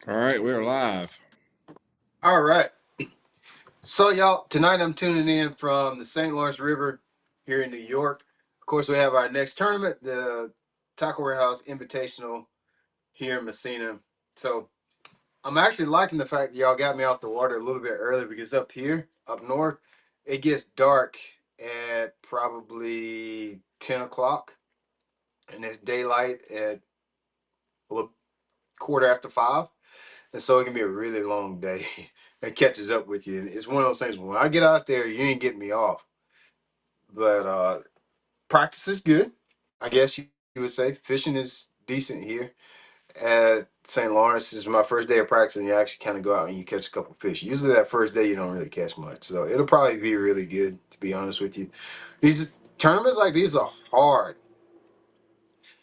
All right, we're live. All right. So, y'all, tonight I'm tuning in from the St. Lawrence River here in New York. Of course, we have our next tournament, the Tackle Warehouse Invitational here in Messina. So, I'm actually liking the fact that y'all got me off the water a little bit early because up here, up north, it gets dark at probably 10 o'clock and it's daylight at a quarter after 5. And so it can be a really long day. It catches up with you. And it's one of those things when I get out there, you ain't getting me off. But practice is good. I guess you would say fishing is decent here at St. Lawrence. This is my first day of practice, and you actually kind of go out and you catch a couple fish. Usually that first day you don't really catch much. So it'll probably be really good, to be honest with you. These tournaments like these are hard.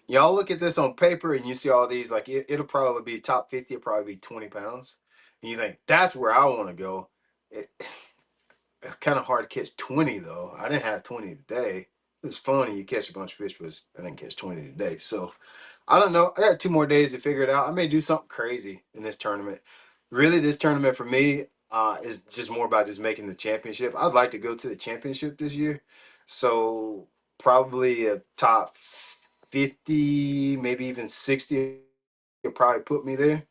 Y'all look at this on paper and you see all these, like it'll probably be top 50, it'll probably be 20 pounds. And you think, that's where I want to go. It, it's kind of hard to catch 20 though. I didn't have 20 today. It's funny, you catch a bunch of fish, but I didn't catch 20 today. So I don't know. I got 2 more days to figure it out. I may do something crazy in this tournament. Really, this tournament for me is just more about just making the championship. I'd like to go to the championship this year. So probably a top 50, maybe even 60 will probably put me there.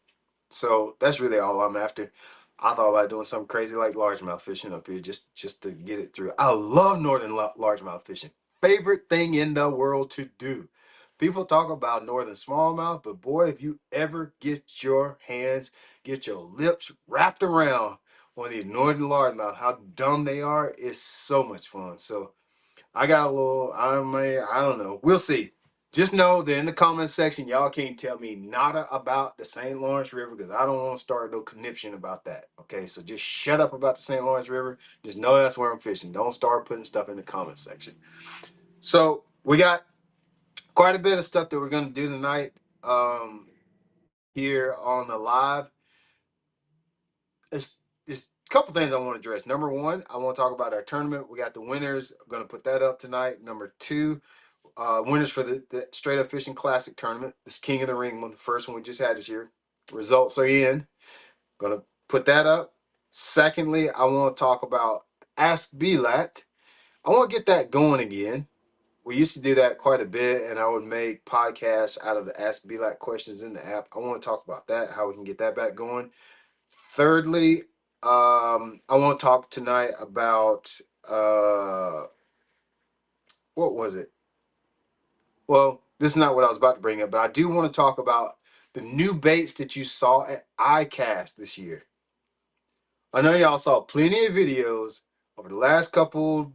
So that's really all I'm after. I thought about doing something crazy like largemouth fishing up here just to get it through. I love northern largemouth fishing. Favorite thing in the world to do. People talk about northern smallmouth, but boy, if you ever get your hands, get your lips wrapped around on these northern largemouth, how dumb they are, it's so much fun. So I got a little, I don't know. We'll see. Just know that in the comment section, y'all can't tell me nada about the St. Lawrence River because I don't want to start no conniption about that. Okay, so just shut up about the St. Lawrence River. Just know that's where I'm fishing. Don't start putting stuff in the comment section. So we got quite a bit of stuff that we're gonna do tonight here on the live. There's a couple things I want to address. Number one, I want to talk about our tournament. We got the winners. I'm gonna put that up tonight. Number two, winners for the Straight Up Fishing Classic tournament. This King of the Ring one, the first one we just had this year. Results are in. Gonna put that up. Secondly, I want to talk about Ask BLAT. I want to get that going again. We used to do that quite a bit, and I would make podcasts out of the Ask BLAT questions in the app. I want to talk about that, how we can get that back going. Thirdly, I want to talk tonight about what was it? Well, this is not what I was about to bring up, but I do want to talk about the new baits that you saw at ICAST this year. I know y'all saw plenty of videos over the last couple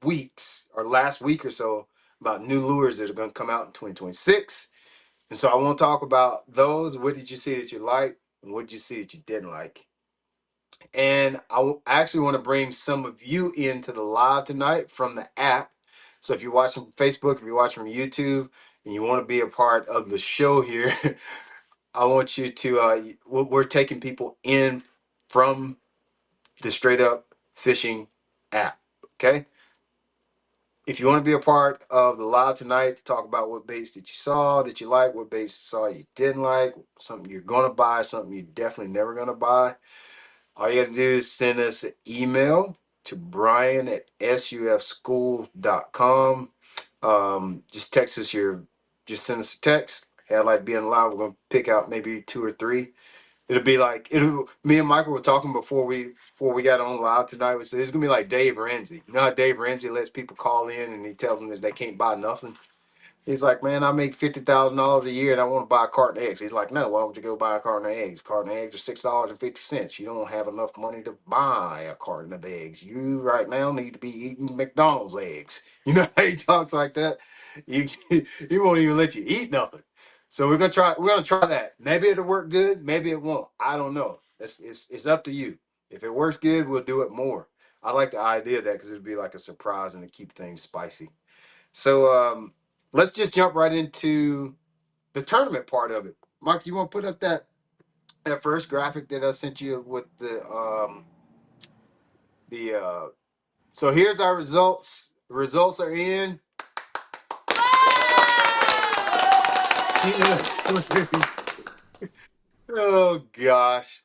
weeks or last week or so about new lures that are going to come out in 2026. And so I want to talk about those. What did you see that you liked? And what did you see that you didn't like? And actually want to bring some of you into the live tonight from the app. So if you're watching from Facebook, if you're watching from YouTube, and you want to be a part of the show here, I want you to. We're taking people in from the Straight Up Fishing app. Okay. If you want to be a part of the live tonight to talk about what baits that you saw that you like, what baits you saw you didn't like, something you're gonna buy, something you're definitely never gonna buy. All you got to do is send us an email to Brian at sufschool.com. Just text us just send us a text. Hey, I'd like to be on live. We're going to pick out maybe 2 or 3. Me and Michael were talking before we got on live tonight. We said it's gonna be like Dave Ramsey. You know how Dave Ramsey lets people call in and he tells them that they can't buy nothing. He's like, man, I make $50,000 a year and I want to buy a carton of eggs. He's like, no, why don't you go buy a carton of eggs? A carton of eggs are $6.50. You don't have enough money to buy a carton of eggs. You right now need to be eating McDonald's eggs. You know how he talks like that? You he won't even let you eat nothing. So we're gonna try that. Maybe it'll work good, maybe it won't. I don't know. It's up to you. If it works good, we'll do it more. I like the idea of that because it'd be like a surprise and to keep things spicy. So let's just jump right into the tournament part of it. Mark, you want to put up that first graphic that I sent you with the so here's our results. The results are in. Oh gosh.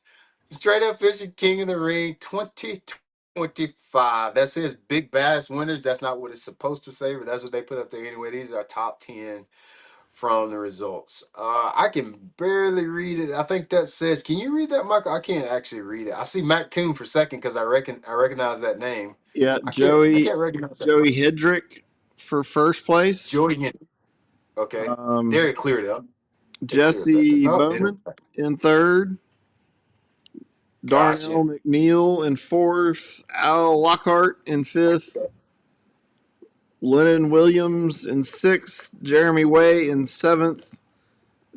Straight Up Fishing King of the Ring 2025. That says big bass winners. That's not what it's supposed to say, but that's what they put up there anyway. These are top 10 from the results. I can barely read it. I think that says, can you read that, Michael? I can't actually read it. I see Mac Toon for second because I recognize that name. Yeah, I Joey can't recognize that Joey first. Hedrick for first place. Joey Henry. Okay. There Um, it cleared up. It cleared that. Jesse Oh, they don't. Bowman in third. Gotcha. Darnell McNeil in fourth. Al Lockhart in fifth. Lennon Williams in sixth. Jeremy Way in seventh.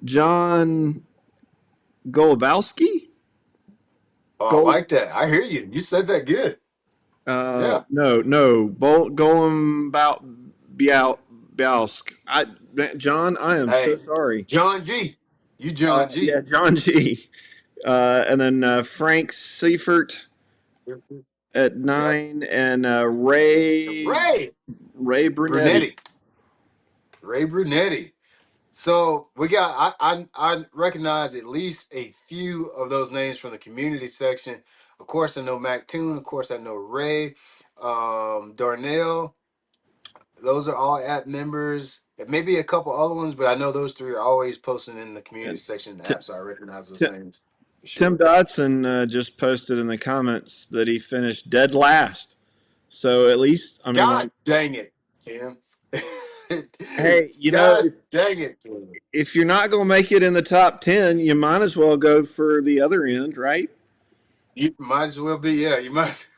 John Golubowski. Oh, I Gol like that. I hear you. You said that good. Yeah. no Golem Bialsk. John, I am so Hey, sorry. John G. You John Yeah, G. John G. And then Frank Seifert at Yep. nine, and Ray Ray Brunetti. Brunetti. Ray Brunetti. So we got I recognize at least a few of those names from the community section. Of course, I know Mac Toon. Of course, I know Ray, Darnell. Those are all app members. And maybe a couple other ones, but I know those three are always posting in the community And section of the T- app, so I recognize those T- names for Tim sure. Dodson just posted in the comments that he finished dead last. So at least, I mean, God like, dang it, Tim. hey, Gosh dang it, Tim. if you're not going to make it in the top 10, you might as well go for the other end, right? You might as well be, yeah. You might.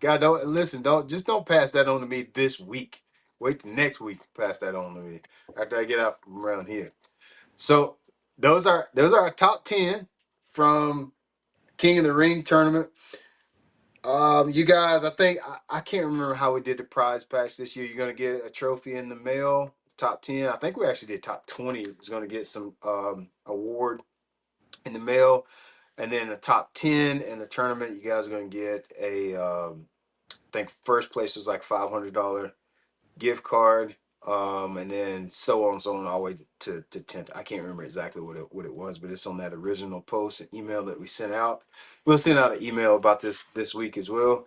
God, don't listen. Don't pass that on to me this week. Wait till next week. Pass that on to me after I get out from around here. So those are our top 10 from King of the Ring tournament. You guys, I think I can't remember how we did the prize patch this year. You're gonna get a trophy in the mail. Top 10. I think we actually did top 20. Is gonna get some award in the mail, and then the top 10 in the tournament. You guys are gonna get a I think first place was like $500 gift card, and then so on and so on all the way to 10th. I can't remember exactly what it was, but it's on that original post and email that we sent out. We'll send out an email about this week as well.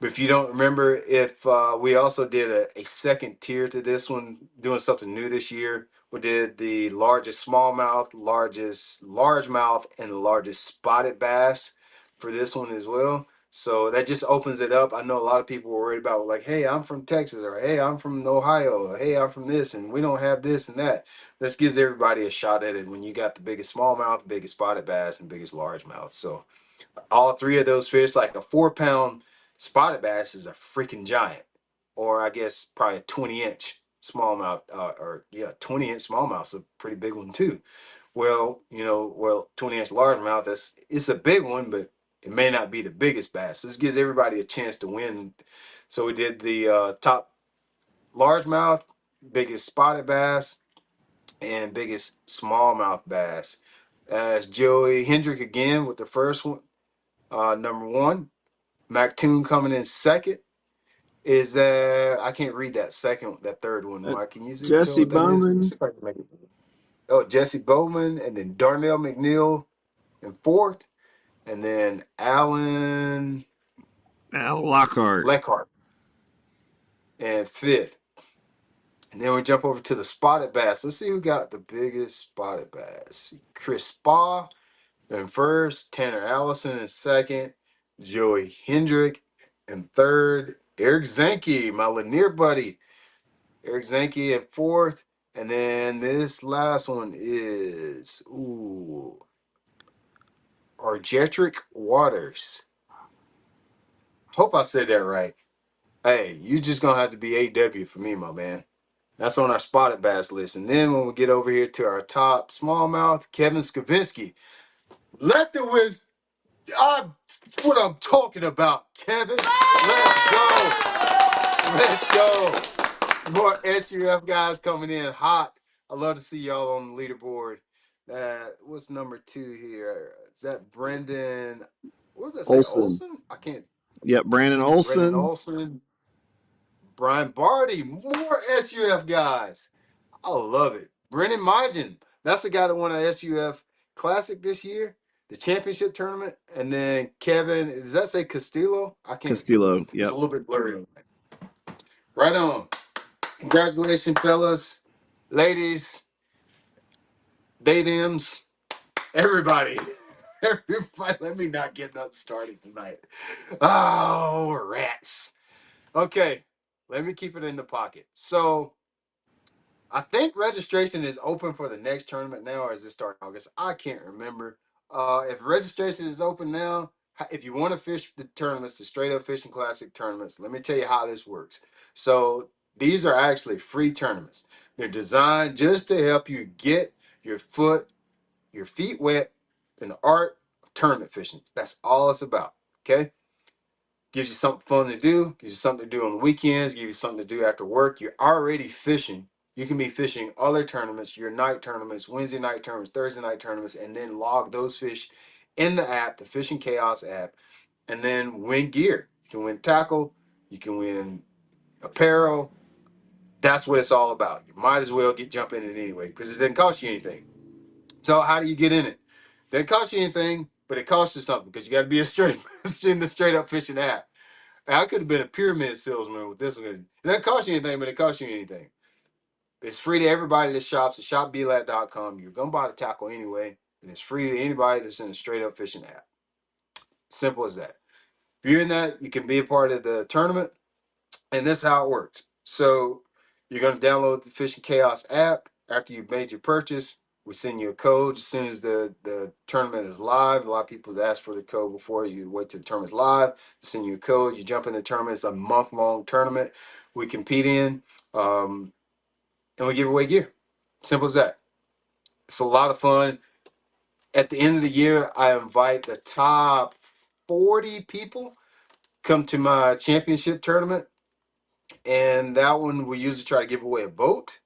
But if you don't remember, if we also did a second tier to this one, doing something new this year. We did the largest smallmouth, largest largemouth, and the largest spotted bass for this one as well. So that just opens it up. I know a lot of people were worried about like, hey, I'm from Texas, or hey, I'm from Ohio, or hey, I'm from this, and we don't have this and that. This gives everybody a shot at it when you got the biggest smallmouth, biggest spotted bass, and biggest largemouth. So all three of those fish, like a 4 pound spotted bass is a freaking giant, or I guess probably a 20-inch smallmouth, or yeah, 20-inch smallmouth's a pretty big one too. Well, 20-inch largemouth, it's a big one, but it may not be the biggest bass. This gives everybody a chance to win. So we did the top largemouth, biggest spotted bass, and biggest smallmouth bass. As Joey Hendrick again with the first one, number one. Mactoon coming in second. Is I can't read that third one. Uh, Mike, can you tell Jesse what that is? Let me Bowman. see if I can make it. Oh, Jesse Bowman, and then Darnell McNeil in fourth, and then Alan Al Lockhart. Leckhart in fifth. And then we jump over to the spotted bass. Let's see who got the biggest spotted bass. Chris Spa in first, Tanner Allison in second, Joey Hendrick in third, Eric Zanke, my Lanier buddy, Eric Zanke in fourth. And then this last one is Arjetric Waters. Hope I said that right. Hey, you just gonna have to be AW for me, my man. That's on our spotted bass list. And then when we get over here to our top smallmouth, Kevin Skavinsky. Let the whiz. That's what I'm talking about, Kevin. Let's go. Let's go. More SUF guys coming in hot. I love to see y'all on the leaderboard. What's number two here? Is that Brendan? What does that say? Olson. Olson? I can't. Yep, Brandon Brendan Olson. Olson. Brian Barty. More SUF guys. I love it. Brendan Margin. That's the guy that won an SUF Classic this year, the championship tournament, and then Kevin, does that say Castillo? I can't. Castillo. It's Yep. a little bit blurry. Right on. Congratulations, fellas, ladies, they, thems, everybody. Everybody, let me not get nothing started tonight. Oh, rats. Okay, let me keep it in the pocket. So, I think registration is open for the next tournament now, or is it starting August? I can't remember. If registration is open now, if you want to fish the tournaments, the straight up fishing classic tournaments, let me tell you how this works. So these are actually free tournaments. They're designed just to help you get your feet wet in the art of tournament fishing. That's all it's about. Okay. Gives you something fun to do, gives you something to do on the weekends, gives you something to do after work. You're already fishing. You can be fishing other tournaments, your night tournaments, Wednesday night tournaments, Thursday night tournaments, and then log those fish in the app, the Fishing Chaos app, and then win gear. You can win tackle, you can win apparel. That's what it's all about. You might as well jump in it anyway because it doesn't cost you anything. So how do you get in it? Doesn't cost you anything, but it costs you something because you got to be in the straight up fishing app. I could have been a pyramid salesman with this one. It doesn't cost you anything, but it costs you anything. It's free to everybody that shops at shopblat.com. You're going to buy the tackle anyway, and it's free to anybody that's in a straight up fishing app. Simple as that. If you're in that, you can be a part of the tournament, and this is how it works. So you're going to download the Fishing Chaos app after you've made your purchase. We send you a code as soon as the tournament is live. A lot of people ask for the code before you wait till the tournament's live. Send you a code. You jump in the tournament. It's a month-long tournament we compete in, and we give away gear. Simple as that. It's a lot of fun. At the end of the year, I invite the top 40 people come to my championship tournament, and that one we usually try to give away a boat.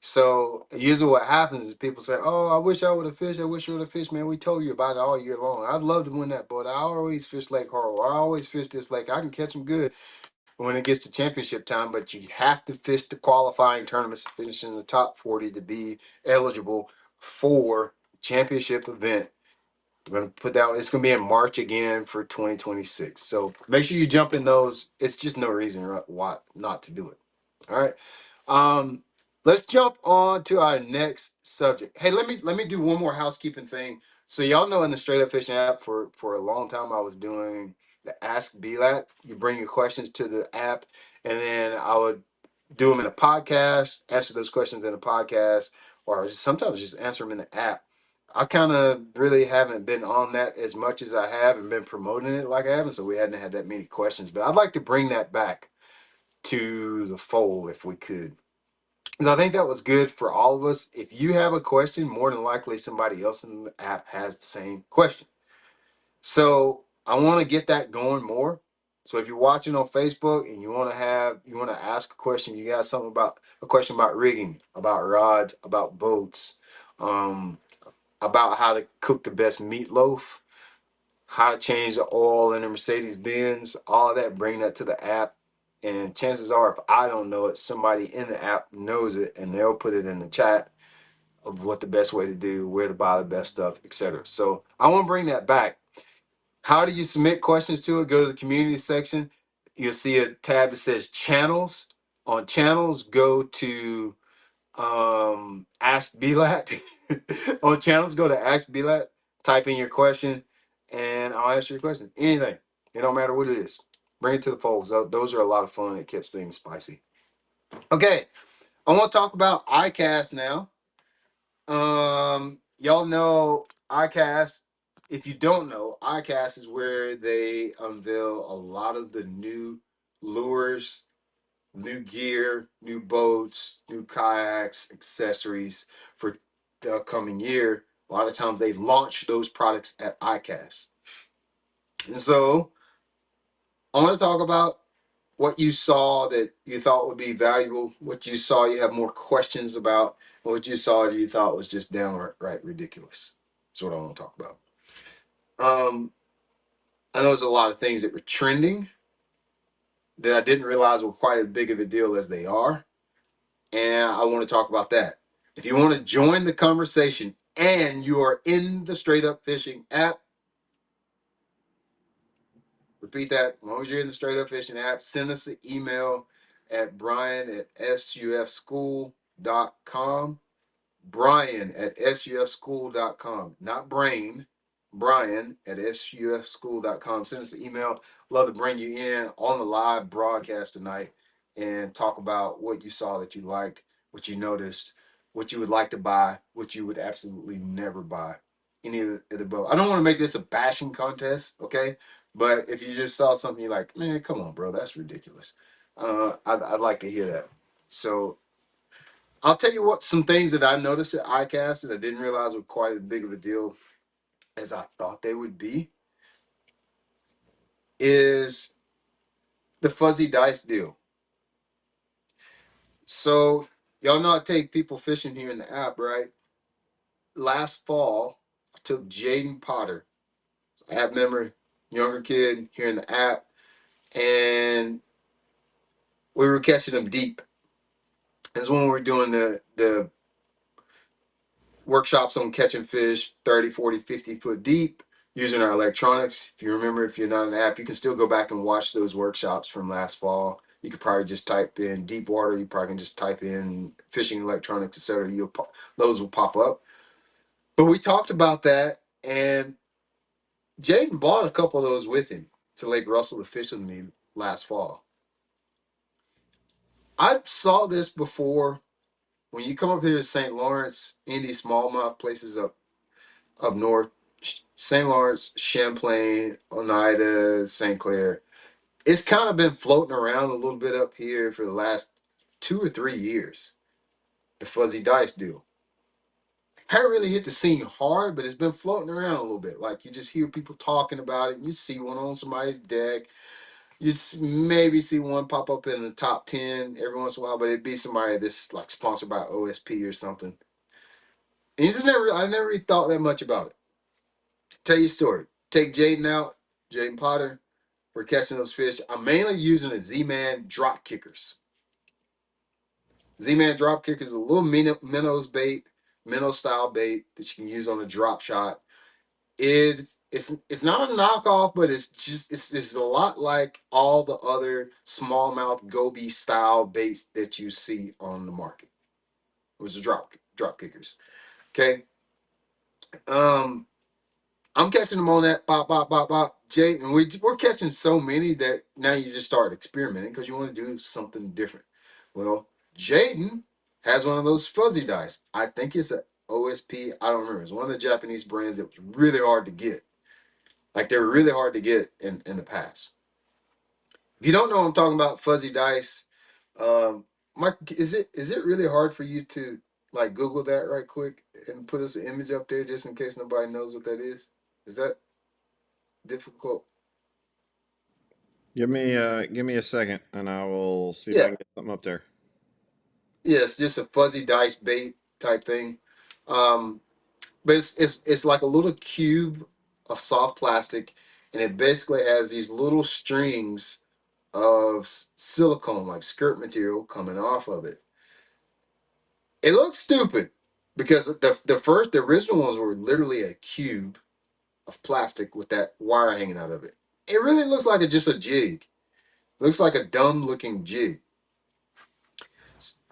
So usually what happens is people say, "Oh, I wish I would have fished. I wish I would have fished, man. We told you about it all year long. I'd love to win that boat. I always fish Lake Harwell. I always fish this lake. I can catch them good when it gets to championship time, but you have to fish the qualifying tournaments, finish in the top 40 to be eligible for championship event. We're gonna put that. It's gonna be in March again for 2026. So make sure you jump in those. It's just no reason why not to do it. All right. Um, let's jump on to our next subject. Hey, let me do one more housekeeping thing. So y'all know in the Straight Up Fishing app for a long time I was doing the Ask BLAT. You bring your questions to the app, and then I would do them in a podcast, answer those questions in a podcast, or sometimes just answer them in the app. I kind of really haven't been on that as much as I have and been promoting it like I haven't, so we hadn't had that many questions. But I'd like to bring that back to the fold if we could. Because I think that was good for all of us. If you have a question, more than likely somebody else in the app has the same question. So I want to get that going more. So if you're watching on Facebook and you want to ask a question, you got something about a question about rigging, about rods, about boats, um, about how to cook the best meatloaf, how to change the oil in the Mercedes Benz, all of that, bring that to the app. And chances are, if I don't know it, somebody in the app knows it and they'll put it in the chat of what the best way to do, where to buy the best stuff, etc. So I want to bring that back. How do you submit questions to it? Go to the community section. You'll see a tab that says channels. On channels, go to Ask BLAT. On channels, go to Ask BLAT, type in your question, and I'll answer your question. Anything. It don't matter what it is. Bring it to the folks. Those are a lot of fun. It keeps things spicy. Okay. I want to talk about iCast now. Y'all know iCast. If you don't know, iCast is where they unveil a lot of the new lures, new gear, new boats, new kayaks, accessories for the upcoming year. A lot of times they launch those products at iCast. And so I want to talk about what you saw that you thought would be valuable, what you saw you have more questions about, what you saw that you thought was just downright ridiculous. That's what I want to talk about. I know there's a lot of things that were trending that I didn't realize were quite as big of a deal as they are. And I want to talk about that. If you want to join the conversation and you are in the Straight Up Fishing app, repeat that, as long as you're in the Straight Up Fishing app, send us an email at brian@sufschool.com. Brian@sufschool.com, not brain. Brian@sufschool.com. Send us an email. Love to bring you in on the live broadcast tonight and talk about what you saw that you liked, what you noticed, what you would like to buy, what you would absolutely never buy. Any of the above. I don't want to make this a bashing contest, okay? But if you just saw something you're like, man, come on, bro, that's ridiculous. I'd like to hear that. So I'll tell you what, some things that I noticed at ICAST that I didn't realize were quite as big of a deal as I thought they would be is the fuzzy dice deal. So y'all know I take people fishing here in the app, right? Last fall, I took Jaden Potter, app member, younger kid here in the app, and we were catching them deep. That's when we were doing the workshops on catching fish 30, 40, 50 foot deep using our electronics. If you remember, if you're not an app, you can still go back and watch those workshops from last fall. You could probably just type in deep water. You probably can just type in fishing electronics, etc. Those will pop up. But we talked about that, and Jaden bought a couple of those with him to Lake Russell to fish with me last fall. I saw this before. When you come up here to St. Lawrence, any of these smallmouth places up north, St. Lawrence, Champlain, Oneida, St. Clair. It's kind of been floating around a little bit up here for the last 2 or 3 years. The fuzzy dice deal. Haven't really hit the scene hard, but it's been floating around a little bit. Like you just hear people talking about it. And you see one on somebody's deck. You maybe see one pop up in the top 10 every once in a while, but it'd be somebody that's like sponsored by OSP or something. And I never really thought that much about it. Tell you a story. Take Jaden out, Jaden Potter. We're catching those fish. I'm mainly using a Z-Man drop kickers. Z-Man drop kickers is a little minnows bait, minnow style bait that you can use on a drop shot. It's not a knockoff, but it's a lot like all the other smallmouth goby style baits that you see on the market. It was the drop kickers. Okay. I'm catching them on that pop, pop, pop, pop. Jay, and we're catching so many that now you just start experimenting because you want to do something different. Well, Jaden has one of those fuzzy dice. I think it's an OSP. I don't remember. It's one of the Japanese brands that was really hard to get. Like they were really hard to get in the past. If you don't know what I'm talking about, fuzzy dice. Mike, is it really hard for you to like Google that right quick and put us an image up there just in case nobody knows what that is? Is that difficult? Give me a second, and I will see if I Yeah, can get something up there. yeah, it's just a fuzzy dice bait type thing. Um, but it's like a little cube of soft plastic, and it basically has these little strings of silicone, like skirt material, coming off of it. It looks stupid because the original ones were literally a cube of plastic with that wire hanging out of it. It really looks like just a jig. It looks like a dumb looking jig.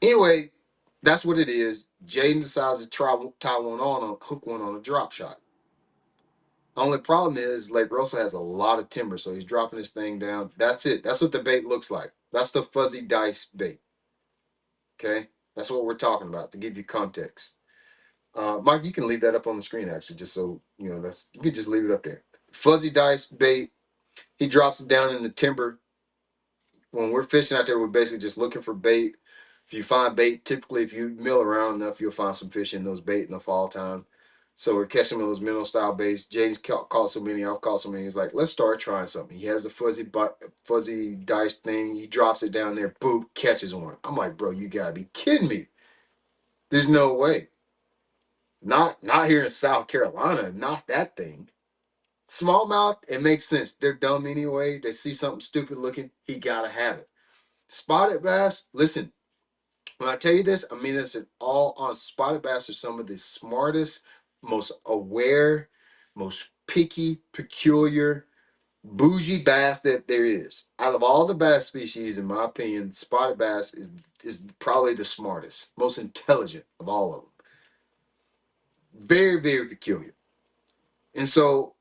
Anyway, that's what it is. Jaden decides to tie one on, hook one on a drop shot. Only problem is Lake Russell has a lot of timber, so he's dropping this thing down. That's it. That's what the bait looks like. That's the fuzzy dice bait. Okay, that's what we're talking about to give you context. Mike, you can leave that up on the screen actually, just so you know. That's you can just leave it up there. Fuzzy dice bait. He drops it down in the timber. When we're fishing out there, we're basically just looking for bait. If you find bait, typically if you mill around enough, you'll find some fish in those bait in the fall time. So we're catching those minnow style baits. Jaden's caught so many, I've caught so many. He's like, let's start trying something. He has the fuzzy dice thing. He drops it down there, boop, catches one. I'm like, bro, you gotta be kidding me. There's no way. Not here in South Carolina, not that thing. Smallmouth, it makes sense. They're dumb anyway. They see something stupid looking, he gotta have it. Spotted bass, listen, when I tell you this, I mean this in all on. Spotted bass are some of the smartest, most aware, most picky, peculiar, bougie bass that there is. Out of all the bass species, in my opinion, spotted bass is probably the smartest, most intelligent of all of them. Very, very peculiar. And so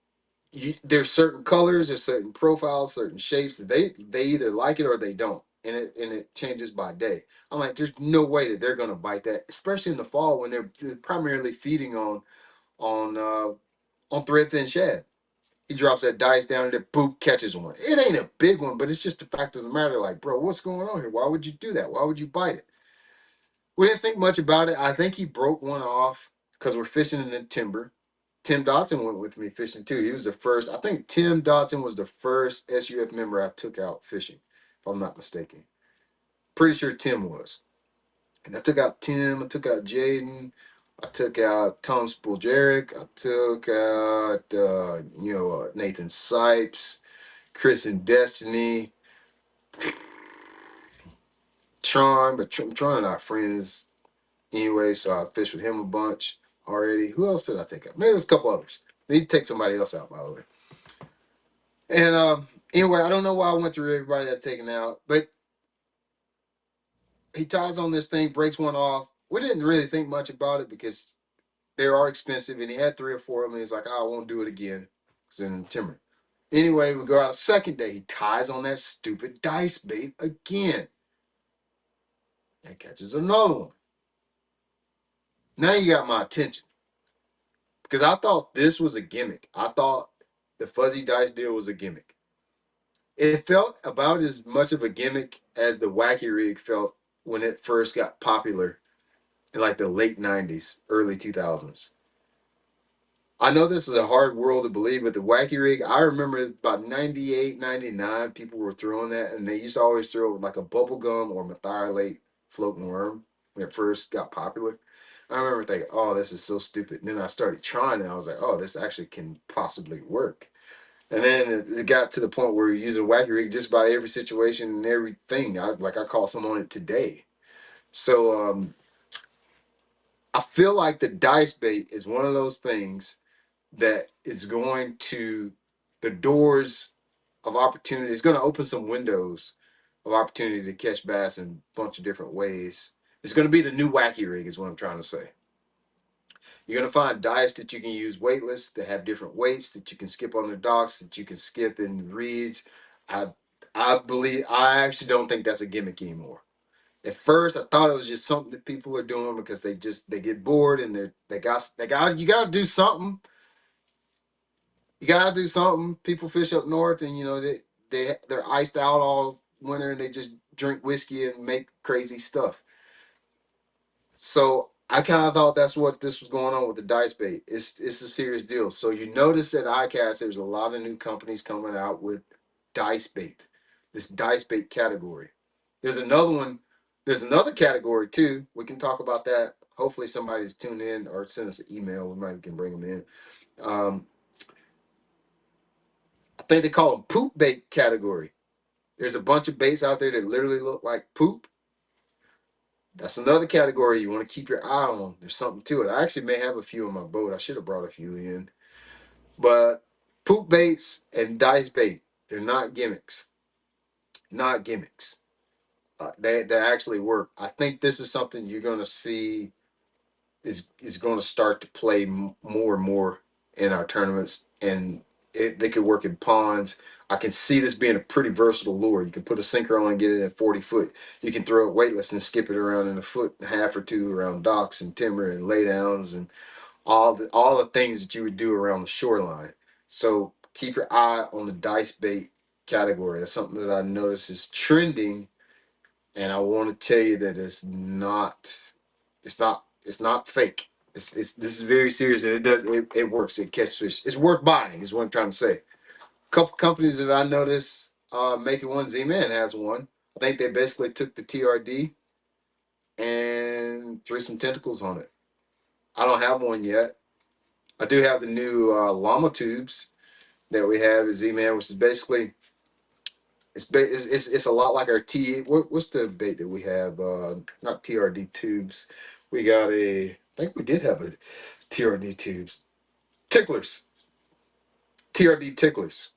there's certain colors, there's certain profiles, certain shapes that they either like it or they don't, and it changes by day. I'm like, there's no way that they're gonna bite that, especially in the fall when they're primarily feeding on threadfin shad. He drops that dice down and then boop catches one. It ain't a big one, but it's just the fact of the matter. Like, bro, what's going on here? Why would you do that? Why would you bite it? We didn't think much about it. I think he broke one off because we're fishing in the timber. Tim Dotson went with me fishing too. He was the first. I think Tim Dotson was the first SUF member I took out fishing, if I'm not mistaken. Pretty sure Tim was. And I took out Tim. I took out Jaden. I took out Tom Spoljaric. I took out Nathan Sipes, Chris and Destiny, Tron. But Tron and I are friends anyway, so I fished with him a bunch already. Who else did I take out? Maybe there's a couple others. Need to take somebody else out, by the way. And anyway, I don't know why I went through everybody that's taken out, but he ties on this thing, breaks one off. We didn't really think much about it because they are expensive, and he had 3 or 4 of them. And he's like, oh, I won't do it again because in the timber. Anyway, we go out a second day. He ties on that stupid dice bait again and catches another one. Now you got my attention because I thought this was a gimmick. I thought the fuzzy dice deal was a gimmick. It felt about as much of a gimmick as the wacky rig felt when it first got popular in like the late 90s, early 2000s. I know this is a hard world to believe, but the wacky rig, I remember about 98, 99, people were throwing that, and they used to always throw it with like a bubble gum or methylate floating worm when it first got popular. I remember thinking, oh, this is so stupid. And then I started trying it, and I was like, oh, this actually can possibly work. And then it got to the point where you're using wacky rig just about every situation and everything. I call someone on it today. So I feel like the dice bait is one of those things that is going to the doors of opportunity. It's going to open some windows of opportunity to catch bass in a bunch of different ways. It's going to be the new wacky rig, is what I'm trying to say. You're going to find dice that you can use weightless, that have different weights, that you can skip on the docks, that you can skip in reeds. I I actually don't think that's a gimmick anymore. At first, I thought it was just something that people are doing because they get bored and they got you got to do something. You got to do something. People fish up north, and they're iced out all winter, and they just drink whiskey and make crazy stuff. So I kind of thought that's what this was going on with the dice bait. It's a serious deal. So you notice at ICAST, there's a lot of new companies coming out with dice bait, this dice bait category. There's another one. There's another category too. We can talk about that. Hopefully somebody's tuned in or send us an email. We might can bring them in. I think they call them poop bait category. There's a bunch of baits out there that literally look like poop. That's another category you want to keep your eye on. There's something to it. I actually may have a few on my boat. I should have brought a few in. But poop baits and dice bait, they're not gimmicks. Not gimmicks. They actually work. I think this is something you're going to see is going to start to play more and more in our tournaments, and they could work in ponds. I can see this being a pretty versatile lure. You can put a sinker on and get it at 40 foot. You can throw it weightless and skip it around in a foot and a half or two around docks and timber and laydowns and all the things that you would do around the shoreline. So keep your eye on the dice bait category. That's something that I noticed is trending, and I want to tell you that it's not fake. This is very serious, and it works. It catches fish. It's worth buying, is what I'm trying to say. A couple companies that I noticed making one. Z-Man has one. I think they basically took the TRD and threw some tentacles on it. I don't have one yet. I do have the new llama tubes that we have at Z-Man, which is basically it's a lot like our what's the bait that we have? Not TRD tubes. We got I think we did have a TRD tubes. Ticklers. TRD ticklers.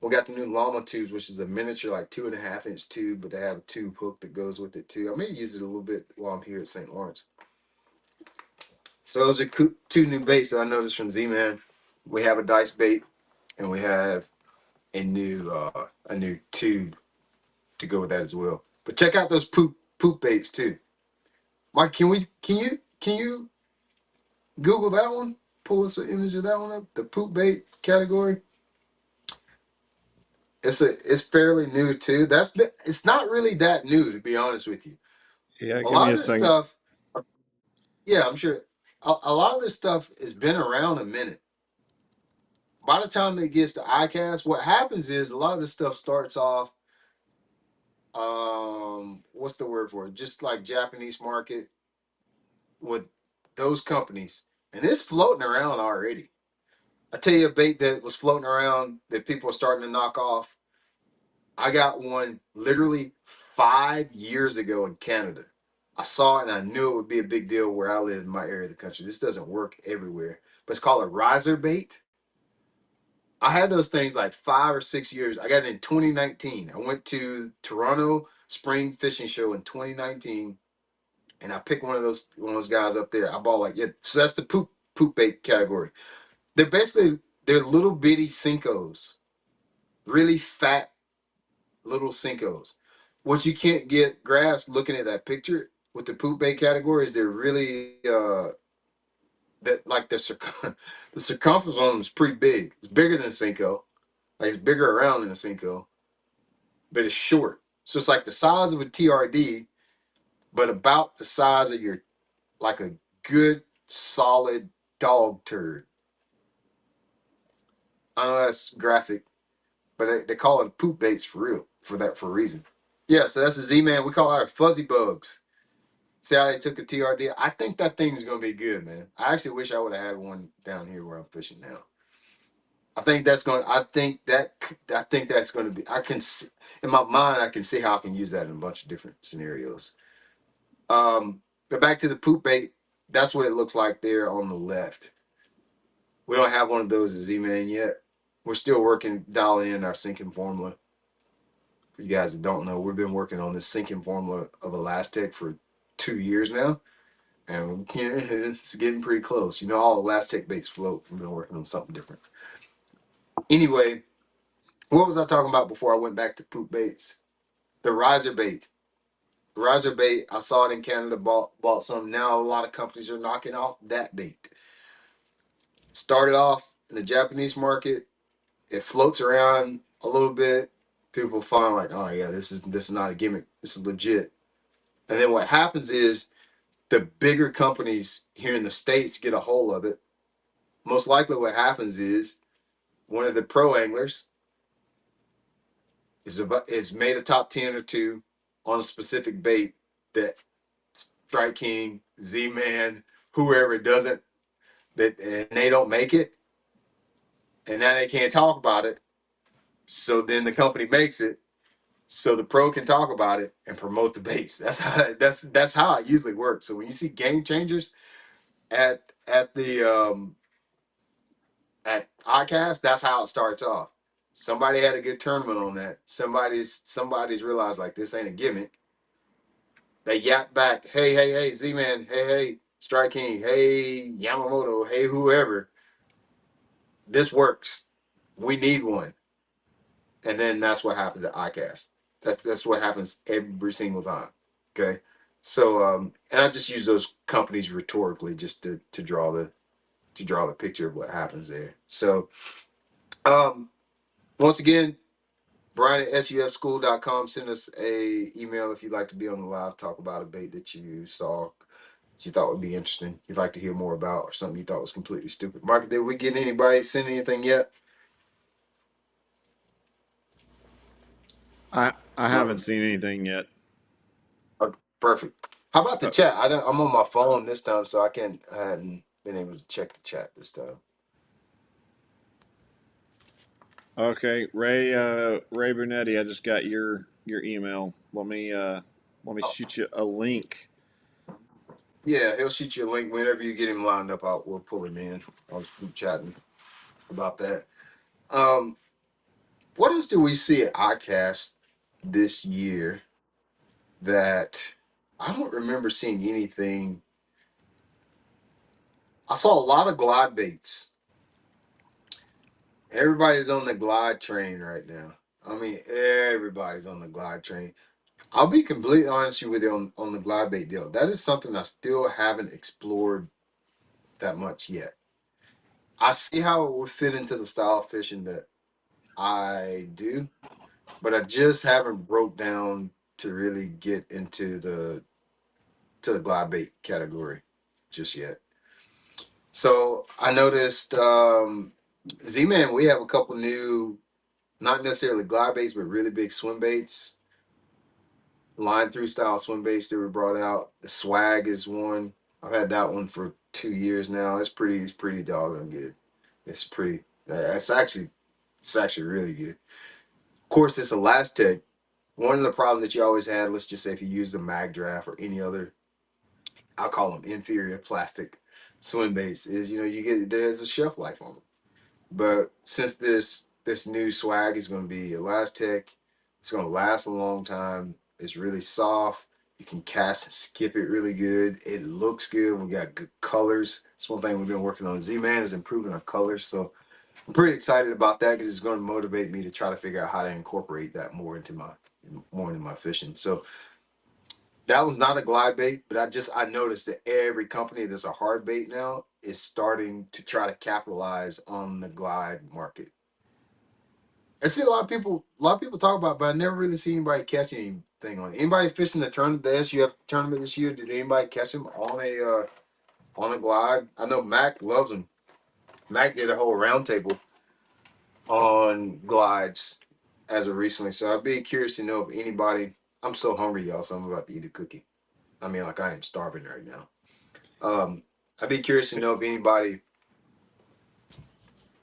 We got the new Llama tubes, which is a miniature, like 2.5-inch tube, but they have a tube hook that goes with it too. I may use it a little bit while I'm here at St. Lawrence. So those are two new baits that I noticed from Z-Man. We have a dice bait, and we have a new tube to go with that as well. But check out those poop baits too. Mike, can you Google that one? Pull us an image of that one up. The poop bait category. It's fairly new too. It's not really that new, to be honest with you. Yeah, A give me lot a of this second. stuff, yeah, I'm sure. A lot of this stuff has been around a minute. By the time it gets to ICAST, what happens is a lot of this stuff starts off, what's the word for it? Just like Japanese market with those companies, and it's floating around already. I tell you a bait that was floating around that people are starting to knock off. I got one literally 5 years ago in Canada. I saw it and I knew it would be a big deal where I live in my area of the country. This doesn't work everywhere, but it's called a riser bait. I had those things like 5 or 6 years. I got it in 2019. I went to Toronto Spring Fishing Show in 2019, and I picked one of those guys up there. I bought like, yeah. So that's the poop bait category. They're little bitty Cincos, really fat little Cincos. What you can't get grasp looking at that picture with the poop bait category is they're really that like the circumference on them is pretty big. It's bigger than a Cinco, like it's bigger around than a Cinco, but it's short. So it's like the size of a TRD, but about the size of your like a good solid dog turd. I know that's graphic, but they call it poop baits for real for a reason. Yeah, so that's a Z-Man. We call it our fuzzy bugs. See how they took a TRD? I think that thing's gonna be good, man. I actually wish I would have had one down here where I'm fishing now. I think that's going. I think that. I think that's going to be. I can see, in my mind. I can see how I can use that in a bunch of different scenarios. But back to the poop bait. That's what it looks like there on the left. We don't have one of those at Z-Man yet. We're still working, dialing in our sinking formula. For you guys that don't know, we've been working on this sinking formula of Elastic for 2 years now, and it's getting pretty close. You know, all Elastic baits float. We've been working on something different. Anyway, what was I talking about before I went back to poop baits? The riser bait. Riser bait. I saw it in Canada. Bought some. Now a lot of companies are knocking off that bait. Started off in the Japanese market. It floats around a little bit. People find like, oh yeah, this is not a gimmick. This is legit. And then what happens is the bigger companies here in the States get a hold of it. Most likely, what happens is one of the pro anglers is made a top 10 or two on a specific bait that Strike King, Z-Man, whoever doesn't, that and they don't make it, and now they can't talk about it. So then the company makes it, so the pro can talk about it and promote the baits. That's how it usually works. So when you see game changers at ICAST, that's how it starts off. Somebody had a good tournament on that. Somebody's realized like this ain't a gimmick. They yap back, hey, Z-Man, hey, Strike King, hey, Yamamoto, hey, whoever. This works. We need one. And then that's what happens at ICAST. That's what happens every single time. Okay. So and I just use those companies rhetorically just to draw the picture of what happens there. So once again, Brian at sufschool.com. Send us a email if you'd like to be on the live, talk about a bait that you saw that you thought would be interesting, you'd like to hear more about, or something you thought was completely stupid. Mark, did we get anybody send anything yet? I No. haven't seen anything yet. Perfect. How about the Uh, chat? I'm on my phone this time, so I hadn't been able to check the chat this time. okay, Ray Brunetti, I just got your email. Let me Oh, shoot you a link Yeah, he'll shoot you a link whenever you get him lined up. We'll pull him in. I'll just keep chatting about that. Um, what else do we see at ICAST this year that I don't remember seeing anything? I saw a lot of glide baits. Everybody's on the glide train right now. I mean, everybody's on the glide train. I'll be completely honest with you on the glide bait deal. That is something I still haven't explored that much yet. I see how it would fit into the style of fishing that I do, but I just haven't broke down to really get into the glide bait category just yet. So I noticed Z-Man, we have a couple new, not necessarily glide baits, but really big swim baits, line through style swim baits that were brought out. The swag is one. I've had that one for 2 years now. It's pretty doggone good. It's pretty. It's actually really good. Of course, it's Elastec. One of the problems that you always had, let's just say if you use the Mag Draft or any other, I'll call them inferior plastic swim baits, is you get there's a shelf life on them. But since this new swag is going to be Elastec, it's going to last a long time. It's really soft. You can cast and skip it really good. It looks good. We got good colors. It's one thing we've been working on. Z-Man is improving our colors, so I'm pretty excited about that because it's going to motivate me to try to figure out how to incorporate that more into my fishing. So that was not a glide bait, but I noticed that every company that's a hard bait now is starting to try to capitalize on the glide market. I see a lot of people talk about it, but I never really see anybody catch anything on it. Anybody fishing the SUF tournament this year? Did anybody catch them on a glide? I know Mac loves them. Mac did a whole roundtable on glides as of recently, so I'd be curious to know if anybody. I'm so hungry, y'all, so I'm about to eat a cookie. I mean, like I am starving right now. I'd be curious to know if anybody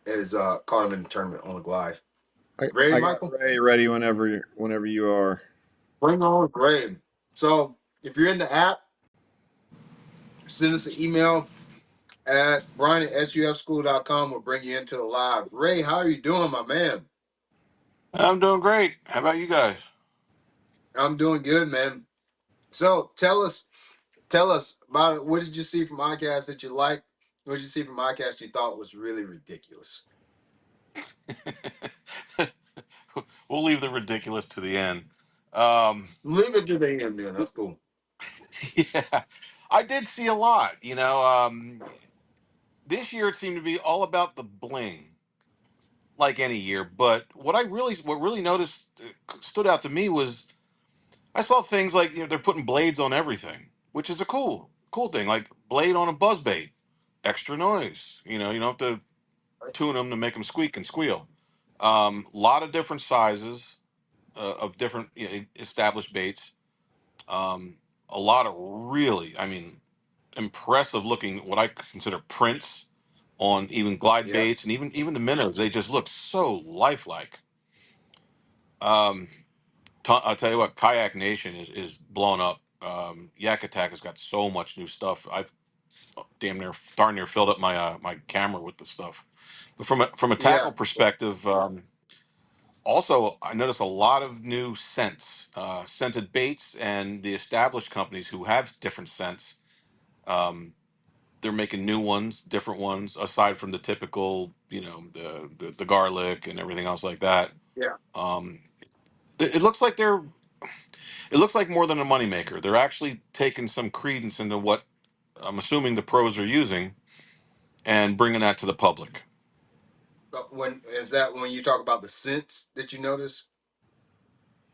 has caught him in the tournament on a glide. Ready, I got Michael? Ray ready whenever you are. Bring on Greg. So if you're in the app, send us an email at brian@sufschool.com. We'll bring you into the live. Ray, how are you doing, my man? I'm doing great. How about you guys? I'm doing good, man. So tell us about it. What did you see from iCast that you liked? What did you see from iCast you thought was really ridiculous? We'll leave the ridiculous to the end. Um, Leave it to the end, then. That's cool. yeah, I did see a lot. This year it seemed to be all about the bling, like any year. But what really noticed stood out to me was I saw things like they're putting blades on everything, which is a cool thing. Like blade on a buzz bait, extra noise. You don't have to tune them to make them squeak and squeal. Lot of different sizes of different established baits. Um, a lot of really, I mean, impressive looking what I consider prints on even glide Yeah, baits and even the minnows. They just look so lifelike. Um, I'll tell you what, Kayak Nation is blown up. Yak Attack has got so much new stuff. I've darn near filled up my camera with the stuff. But from a yeah, tackle perspective, also, I noticed a lot of new scents, scented baits, and the established companies who have different scents. Um, they're making new ones, different ones, aside from the typical, the garlic and everything else like that. yeah, Um, it looks like it looks like more than a moneymaker. They're actually taking some credence into what I'm assuming the pros are using and bringing that to the public. But when you talk about the scents that you notice?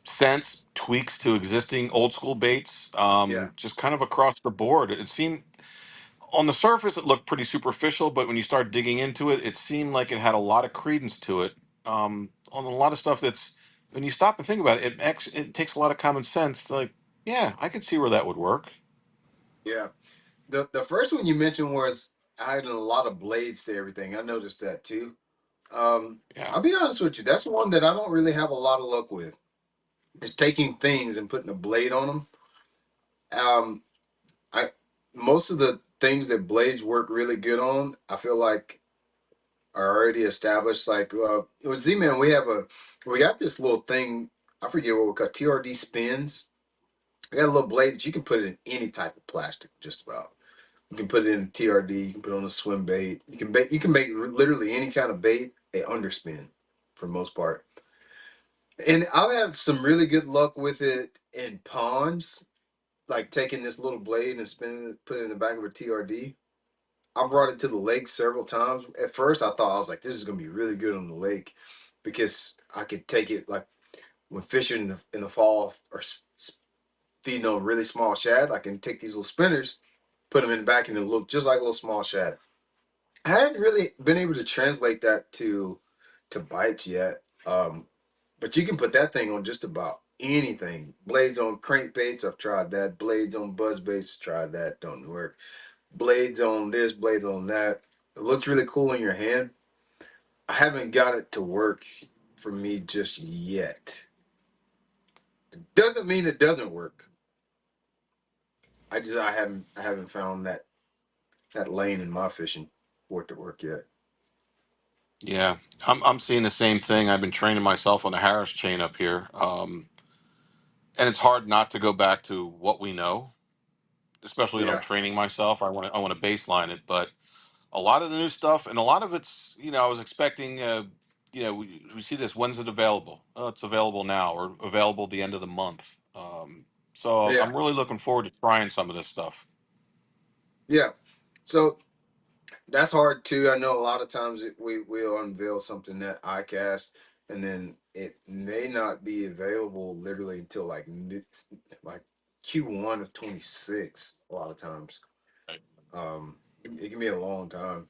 Scents, tweaks to existing old school baits, Yeah, just kind of across the board. It seemed on the surface it looked pretty superficial, but when you start digging into it, it seemed like it had a lot of credence to it. On a lot of stuff that's when you stop and think about it, it takes a lot of common sense. Like, yeah, I could see where that would work. yeah. The first one you mentioned was adding a lot of blades to everything. I noticed that too. Yeah, I'll be honest with you. That's one that I don't really have a lot of luck with. Is taking things and putting a blade on them. Um, I most of the things that blades work really good on, I feel like are already established. Like with Z-Man, we got this little thing. I forget what we call TRD spins. We got a little blade that you can put it in any type of plastic, just about. You can put it in TRD. You can put it on a swim bait. You can make literally any kind of bait a underspin, for the most part. And I've had some really good luck with it in ponds, like taking this little blade and spinning it, put it in the back of a TRD. I brought it to the lake several times. At first, I thought I was like, "This is gonna be really good on the lake," because I could take it like when fishing in the fall or feeding on really small shad. I can take these little spinners, put them in the back, and it look just like a little small shad. I hadn't really been able to translate that to bites yet. But you can put that thing on just about anything. Blades on crankbaits, I've tried that. Blades on buzz baits, tried that. Don't work. Blades on this, blades on that. It looks really cool in your hand. I haven't got it to work for me just yet. Doesn't mean it doesn't work. I haven't found that lane in my fishing for it to work yet. Yeah, I'm seeing the same thing. I've been training myself on the Harris chain up here, and it's hard not to go back to what we know, especially when I'm Yeah, training myself. I want to baseline it, but a lot of the new stuff, and a lot of it's, I was expecting, we see this, when's it available? Oh, it's available now, or available the end of the month. So yeah, I'm really looking forward to trying some of this stuff. yeah. So that's hard too. I know a lot of times we'll unveil something at ICAST, and then it may not be available literally until like Q1 of 26. A lot of times, Right. it can be a long time.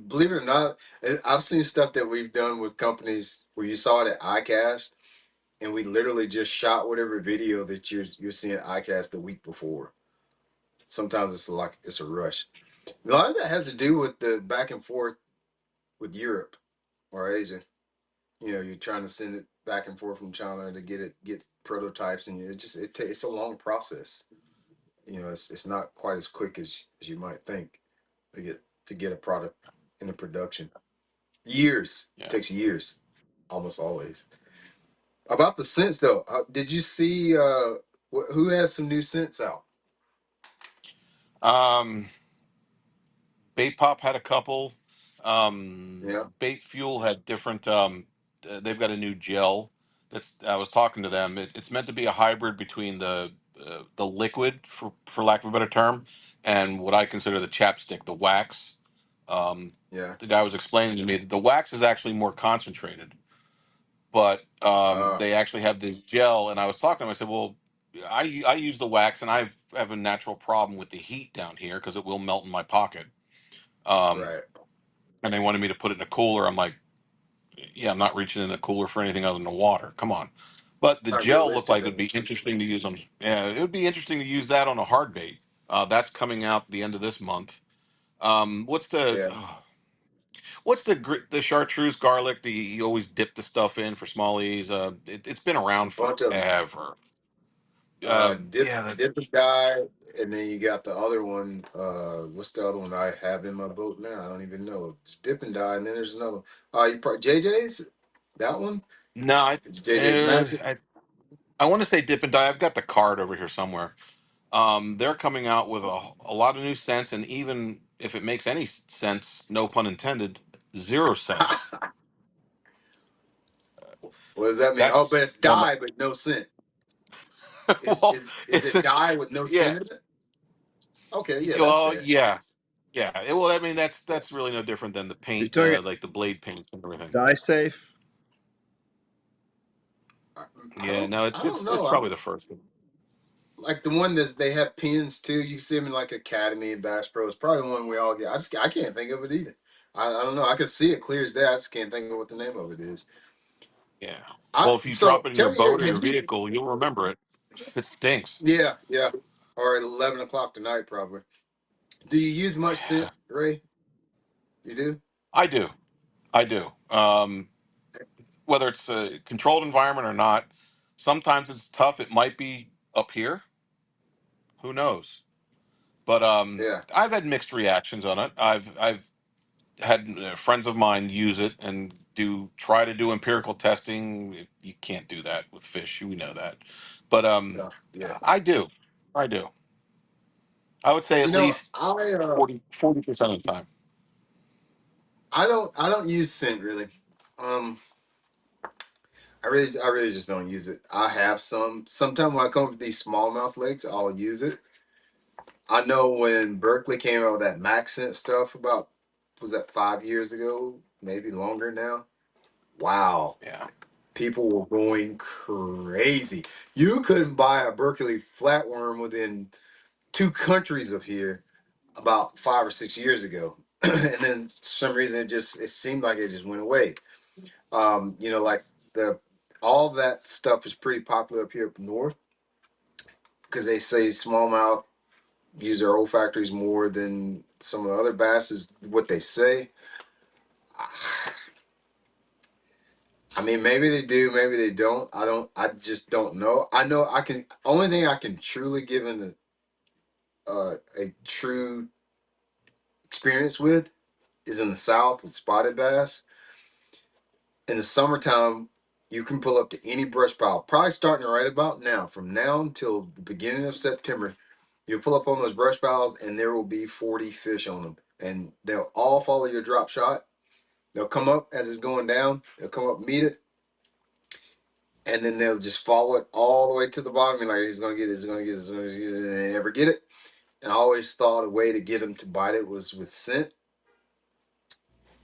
Believe it or not, I've seen stuff that we've done with companies where you saw it at ICAST, and we literally just shot whatever video that you're seeing at ICAST the week before. Sometimes it's a rush. A lot of that has to do with the back and forth with Europe or Asia. You're trying to send it back and forth from China to get prototypes, and it's a long process. It's not quite as quick as you might think to get a product into production. Years Yeah. takes years, almost always. About the scents though, did you see who has some new scents out? Um, Bait Pop had a couple. Yeah, Bait Fuel had different. They've got a new gel. That's I was talking to them. It's meant to be a hybrid between the liquid, for lack of a better term, and what I consider the chapstick, the wax. Um, yeah. the guy was explaining to me that the wax is actually more concentrated, but Uh, they actually have this gel. And I was talking to him. I said, "Well, I use the wax, and I have a natural problem with the heat down here because it will melt in my pocket." Um, right. and they wanted me to put it in a cooler. I'm like, yeah, I'm not reaching in a cooler for anything other than the water. Come on. But the Not gel looked like it would realistically. be interesting to use on. Yeah, it would be interesting to use that on a hard bait. That's coming out the end of this month. What's the Yeah, the chartreuse garlic? You always dip the stuff in for smallies. It's been it's a around bunch of them. forever. Yeah, Dip and die, and then you got the other one. What's the other one I have in my boat now? I don't even know. It's dip and die, and then there's another one. You probably JJ's, that one. no, It's JJ's uh, Magic. I I want to say dip and die. I've got the card over here somewhere. They're coming out with a lot of new scents, and even if it makes any sense, no pun intended, zero scents. What does that mean? Oh, That's but it's one. dye, but no scent. Is Well, is is it, it dye with no yeah, scent in it? Okay, yeah, that's well, fair. yeah, yeah. Well, I mean, that's Yeah. that's really no different than the You paint, took it like the blade paints and everything. die safe. I, I Yeah, don't no, I it's don't it's it's know. probably the first one. Like the one that they have pins too. You see them in like Academy and Bass Pro. It's probably the one we all get. I can't think of it either. I don't know. I can see it clear as day. I just can't think of what the name of it is. Yeah. I Well, if you drop so it in your tell me, boat or your have you? vehicle, you'll remember it. It stinks. Yeah, yeah. Or at 11 o'clock tonight, probably. Do you use much scent, Ray? You do. I do. I do. Whether it's a controlled environment or not, sometimes it's tough. It might be up here. Who knows? But Yeah. I've had mixed reactions on it. I've had friends of mine use it and try to do empirical testing. You can't do that with fish. We know that. But Yeah. Yeah. I do. I do. I would say You at know, least 40% of the time. I don't use scent really. Um, I really just don't use it. I have some. Sometimes when I come to these smallmouth lakes, I'll use it. I know when Berkeley came out with that Max scent stuff about, was that 5 years ago? Maybe longer now. Wow. Yeah. People were going crazy. You couldn't buy a Berkeley flatworm within 2 countries of here about 5 or 6 years ago. And then for some reason it seemed like it just went away. Like the all that stuff is pretty popular up here up north because they say smallmouth use their olfactories more than some of the other bass is what they say. I mean, maybe they do, maybe they don't. I just don't know. I know I can. Only thing I can truly give in a true experience with is in the South with spotted bass. In the summertime, you can pull up to any brush pile, probably starting right about now. From now until the beginning of September, you'll pull up on those brush piles and there will be 40 fish on them. And they'll all follow your drop shot. They'll come up as it's going down, they'll come up, meet it, and then they'll just follow it all the way to the bottom. And like, he's gonna get it, he's gonna get it, he's gonna get it, and they never get it. And I always thought a way to get them to bite it was with scent.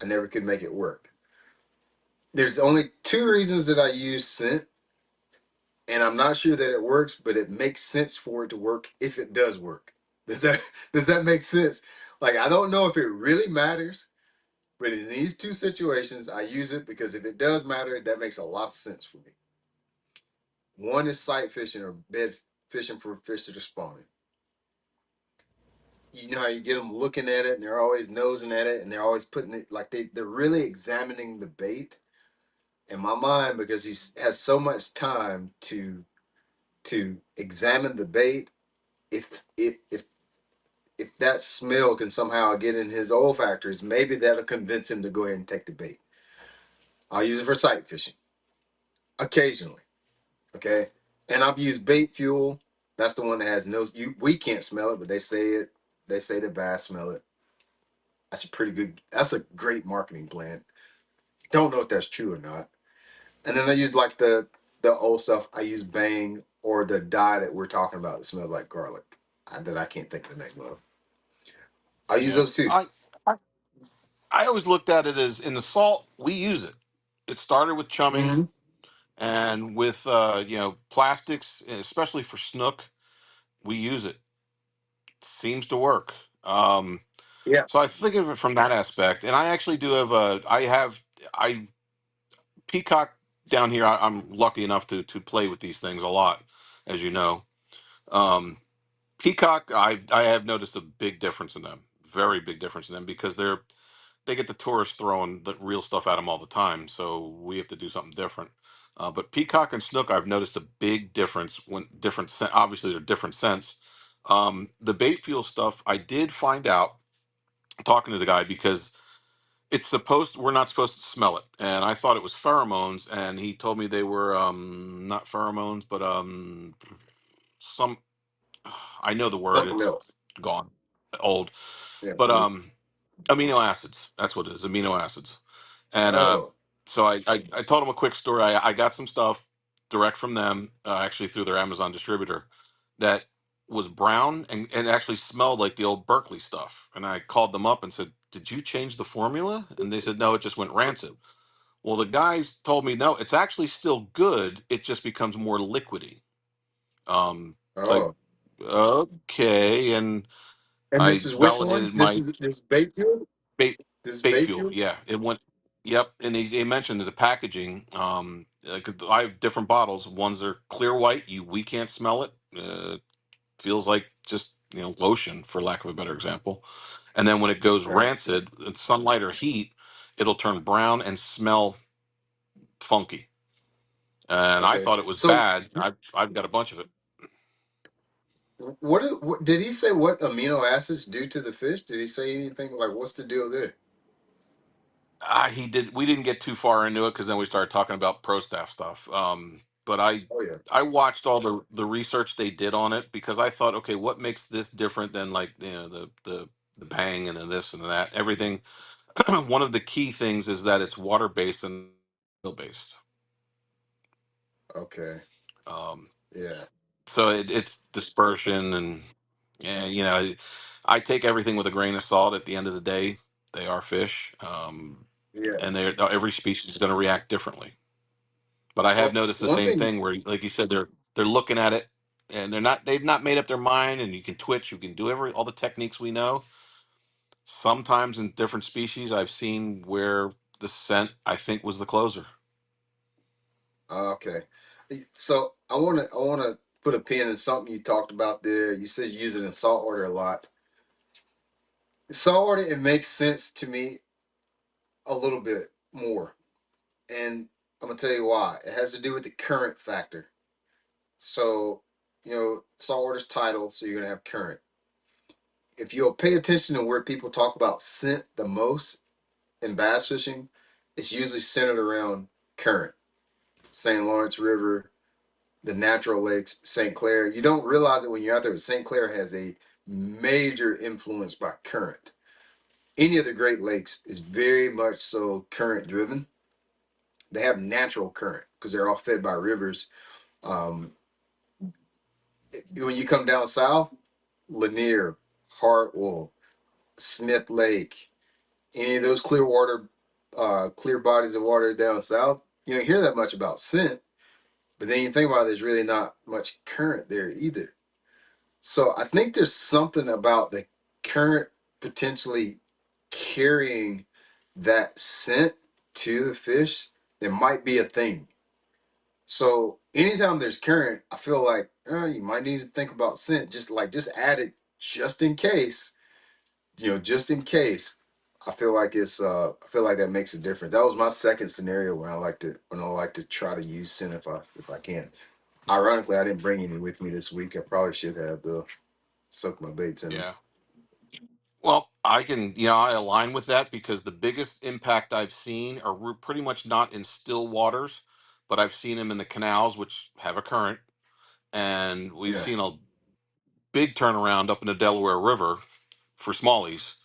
I never could make it work. There's only two reasons that I use scent, and I'm not sure that it works, but it makes sense for it to work if it does work. Does that does that make sense? Like I don't know if it really matters, but in these two situations, I use it because if it does matter, that makes a lot of sense for me. One is sight fishing or bed fishing for fish that are spawning. You know how you get them looking at it and they're always nosing at it and they're always putting it like they're really examining the bait. In my mind, because he has so much time to examine the bait, if that smell can somehow get in his olfactories, maybe that'll convince him to go ahead and take the bait. I'll use it for sight fishing occasionally. Okay, and I've used bait fuel. That's the one that has no. We can't smell it, but they say it. They say the bass smell it. That's a pretty good. That's a great marketing plan. Don't know if that's true or not. And then I use like the old stuff. I use Bang or the dye that we're talking about that smells like garlic. That I can't think of the name of. I use Yeah. those too. I I always looked at it as in the salt, we use it. It started with chumming Mm-hmm. and with plastics, especially for snook, we use it. Seems to work. Yeah. So I think of it from that aspect. And I actually do have I peacock down here. I'm lucky enough to play with these things a lot, as you know. Um, peacock, I have noticed a big difference in them, very big difference in them because they get the tourists throwing the real stuff at them all the time. So we have to do something different. But peacock and snook, I've noticed a big difference when obviously they're different scents. The bait fuel stuff, I did find out talking to the guy because we're not supposed to smell it, and I thought it was pheromones, and he told me they were not pheromones, but some I know the word, Something it's else. gone, old, Yeah. but amino acids. That's what it is, amino acids. And Oh. so I told him a quick story. I got some stuff direct from them, actually through their Amazon distributor, that was brown and actually smelled like the old Berkeley stuff. And I called them up and said, "Did you change the formula?" And they said, "No, it just went rancid." Well, the guys told me, "No, it's actually still good. It just becomes more liquidy." It's like, Oh. okay, and And this I is which one? validated my This is bait fuel? bait This is bait bait fuel. fuel? Yeah, it went. Yep, and they mentioned that the packaging. 'Cause I have different bottles. Ones are clear white. We can't smell it. Feels like just lotion, for lack of a better example. And then when it goes Yeah. rancid, in sunlight or heat, it'll turn brown and smell funky. And I Okay. thought it was So bad. I've got a bunch of it. What did he say? What amino acids do to the fish? Did he say anything like what's the deal there? He did. We didn't get too far into it because then we started talking about pro staff stuff. But Oh yeah. I watched all the research they did on it because I thought, okay, what makes this different than like the bang and then this and that everything. One of the key things is that it's water based and oil based. Okay. Um, Yeah. so it's dispersion and yeah, I take everything with a grain of salt. At the end of the day, they are fish, Yeah. and every species is going to react differently. But I have Well, noticed the one same thing. thing where, like you said, they're looking at it and they've not made up their mind. And you can twitch, you can do all the techniques we know. Sometimes in different species, I've seen where the scent I think was the closer. Okay. So I wanna put a pin in something you talked about there. You said you use it in saltwater a lot. Saltwater, it makes sense to me a little bit more, and I'm gonna tell you why. It has to do with the current factor. So, saltwater's tidal, so you're gonna have current. If you'll pay attention to where people talk about scent the most in bass fishing, it's usually centered around current. St. Lawrence River, the natural lakes, St. Clair. You don't realize it when you're out there, but St. Clair has a major influence by current. Any of the Great Lakes is very much so current driven. They have natural current because they're all fed by rivers. Um, when you come down south, Lanier, Hartwell, Smith Lake, any of those clear water, clear bodies of water down south, you don't hear that much about scent. But then you think about it, there's really not much current there either. So I think there's something about the current potentially carrying that scent to the fish. There might be a thing. So anytime there's current, I feel like you might need to think about scent. Just add it just in case. Just in case. I feel like that makes a difference. That was my second scenario when I like to try to use scent if I can. Ironically, I didn't bring any with me this week. I probably should have though. Soak my baits in them. Yeah. Well, I align with that because the biggest impact I've seen are we're pretty much not in still waters, but I've seen them in the canals, which have a current, and we've Yeah, seen a big turnaround up in the Delaware River for smallies,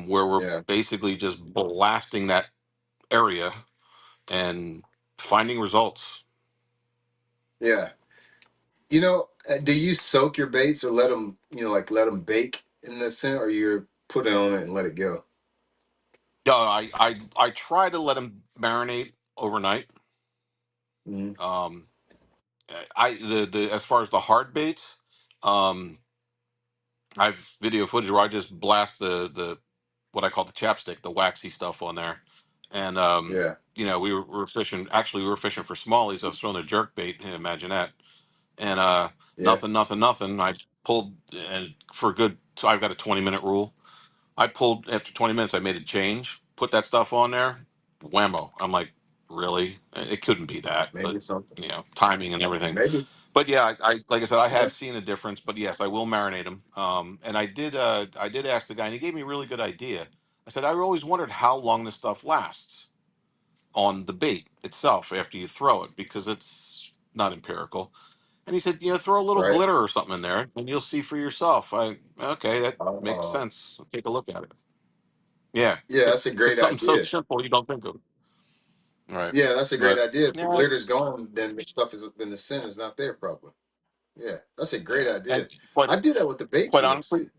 where we're yeah, basically just blasting that area and finding results. yeah. Do you soak your baits or let them, like let them bake in the scent, or you put it on it and let it go? Yeah, I try to let them marinate overnight. Mhm. Um, I the as far as the hard baits, um, I've video footage where I just blast the what I call the chapstick, the waxy stuff on there, and Yeah, we were fishing. Actually, we were fishing for smallies. I was throwing a jerk bait. Imagine that. And yeah, nothing, nothing, nothing. I pulled, and for a good. So I've got a 20-minute rule. I pulled after 20 minutes. I made a change. Put that stuff on there. Whammo! I'm like, really? It couldn't be that, but maybe something. timing and everything. Maybe. But yeah, I like I said, I Yeah. have seen a difference. But yes, I will marinate them. And I did ask the guy, and he gave me a really good idea. I said I always wondered how long this stuff lasts on the bait itself after you throw it because it's not empirical. And he said, throw a little Right. glitter or something in there, and you'll see for yourself. Okay, that makes Uh, sense. I'll take a look at it. Yeah, yeah, that's a it's great something so idea. simple you don't think of. Right, Yeah, that's a great but idea. If the yeah, glitter's gone, then the scent is not there probably. Yeah, that's a great yeah, idea. and quite I do that with the bait quite fuels honestly, too.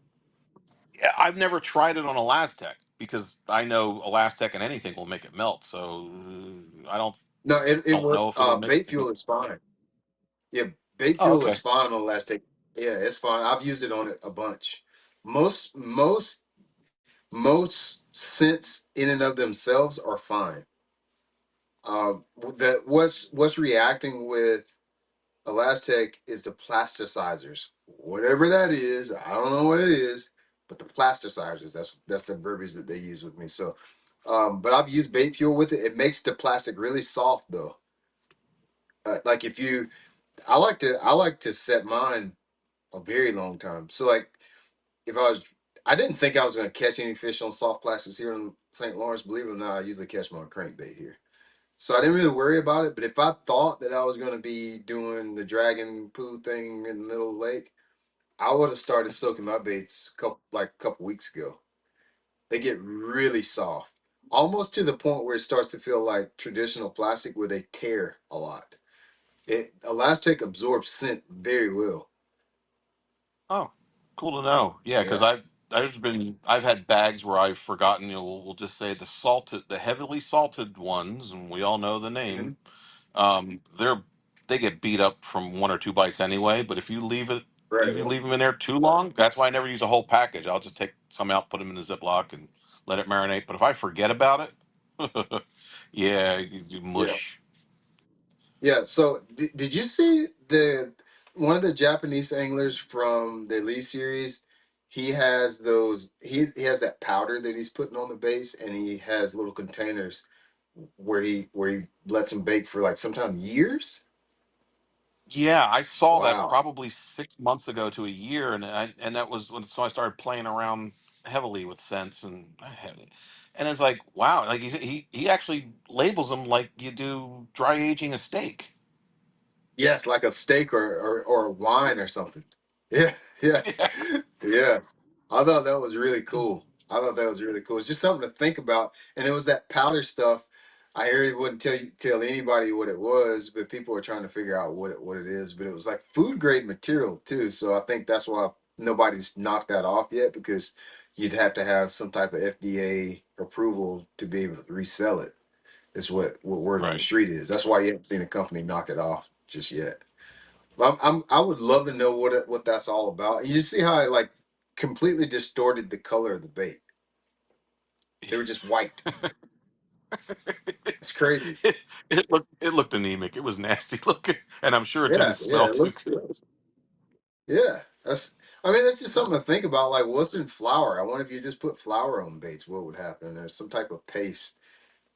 yeah, I've never tried it on Elastec because I know Elastec and anything will make it melt. So I No, it don't will. know if it'll make. Bait fuel is fine. Yeah, bait Oh, fuel is okay. fine on elastic. Yeah, it's fine. I've used it on it a bunch. Most most most scents in and of themselves are fine. That what's reacting with Elastec is the plasticizers, whatever that is. I don't know what it is, but the plasticizers. That's the verbiage that they use with me. So, but I've used bait fuel with it. It makes the plastic really soft though. Like if you, I like to set mine. a very long time. So like if I was, I didn't think I was going to catch any fish on soft plastics here in St. Lawrence. Believe it or not, I usually catch my crankbait here. So I didn't really worry about it. But if I thought that I was going to be doing the dragon poo thing in the middle of the lake, I would have started soaking my baits a couple weeks ago. They get really soft, almost to the point where it starts to feel like traditional plastic, where they tear a lot. It elastic absorbs scent very well. Oh, cool to know. Yeah, because Yeah. I've had bags where I've forgotten. We'll just say the heavily salted ones, and we all know the name. Mhm. They get beat up from one or two bites anyway. But if Right. you leave them in there too long, that's why I never use a whole package. I'll just take some out, put them in a Ziploc, and let it marinate. But if I forget about it, yeah, you Yeah. mush. Yeah. So did you see the one of the Japanese anglers from the Elite series? He has those. He has that powder that he's putting on the base, and he has little containers where he lets them bake for like sometimes years. Yeah, I saw that Wow. probably 6 months ago to a year, and that was when so I started playing around heavily with scents and it's like wow, like he actually labels them like you do dry aging a steak. Yes, like a steak or a wine or something. Yeah, yeah, Yeah, yeah. I thought that was really cool. I thought that was really cool. It's just something to think about. And it was that powder stuff. I heard it wouldn't tell anybody what it was, but people were trying to figure out what it is. But it was like food grade material too. So I think that's why nobody's knocked that off yet, because you'd have to have some type of FDA approval to be able to resell it. Is what word on the right. street is. That's why you haven't seen a company knock it off just yet. But I would love to know what that's all about. You see how it like completely distorted the color of the bait. They were just white. It's crazy. it, it looked anemic. It was nasty looking, and I'm sure it didn't Yeah, smell yeah. It too looks good. good. Yeah, that's. I mean, that's just something to think about. Like, what's in flour? I wonder if you just put flour on baits, what would happen? There's some type of paste.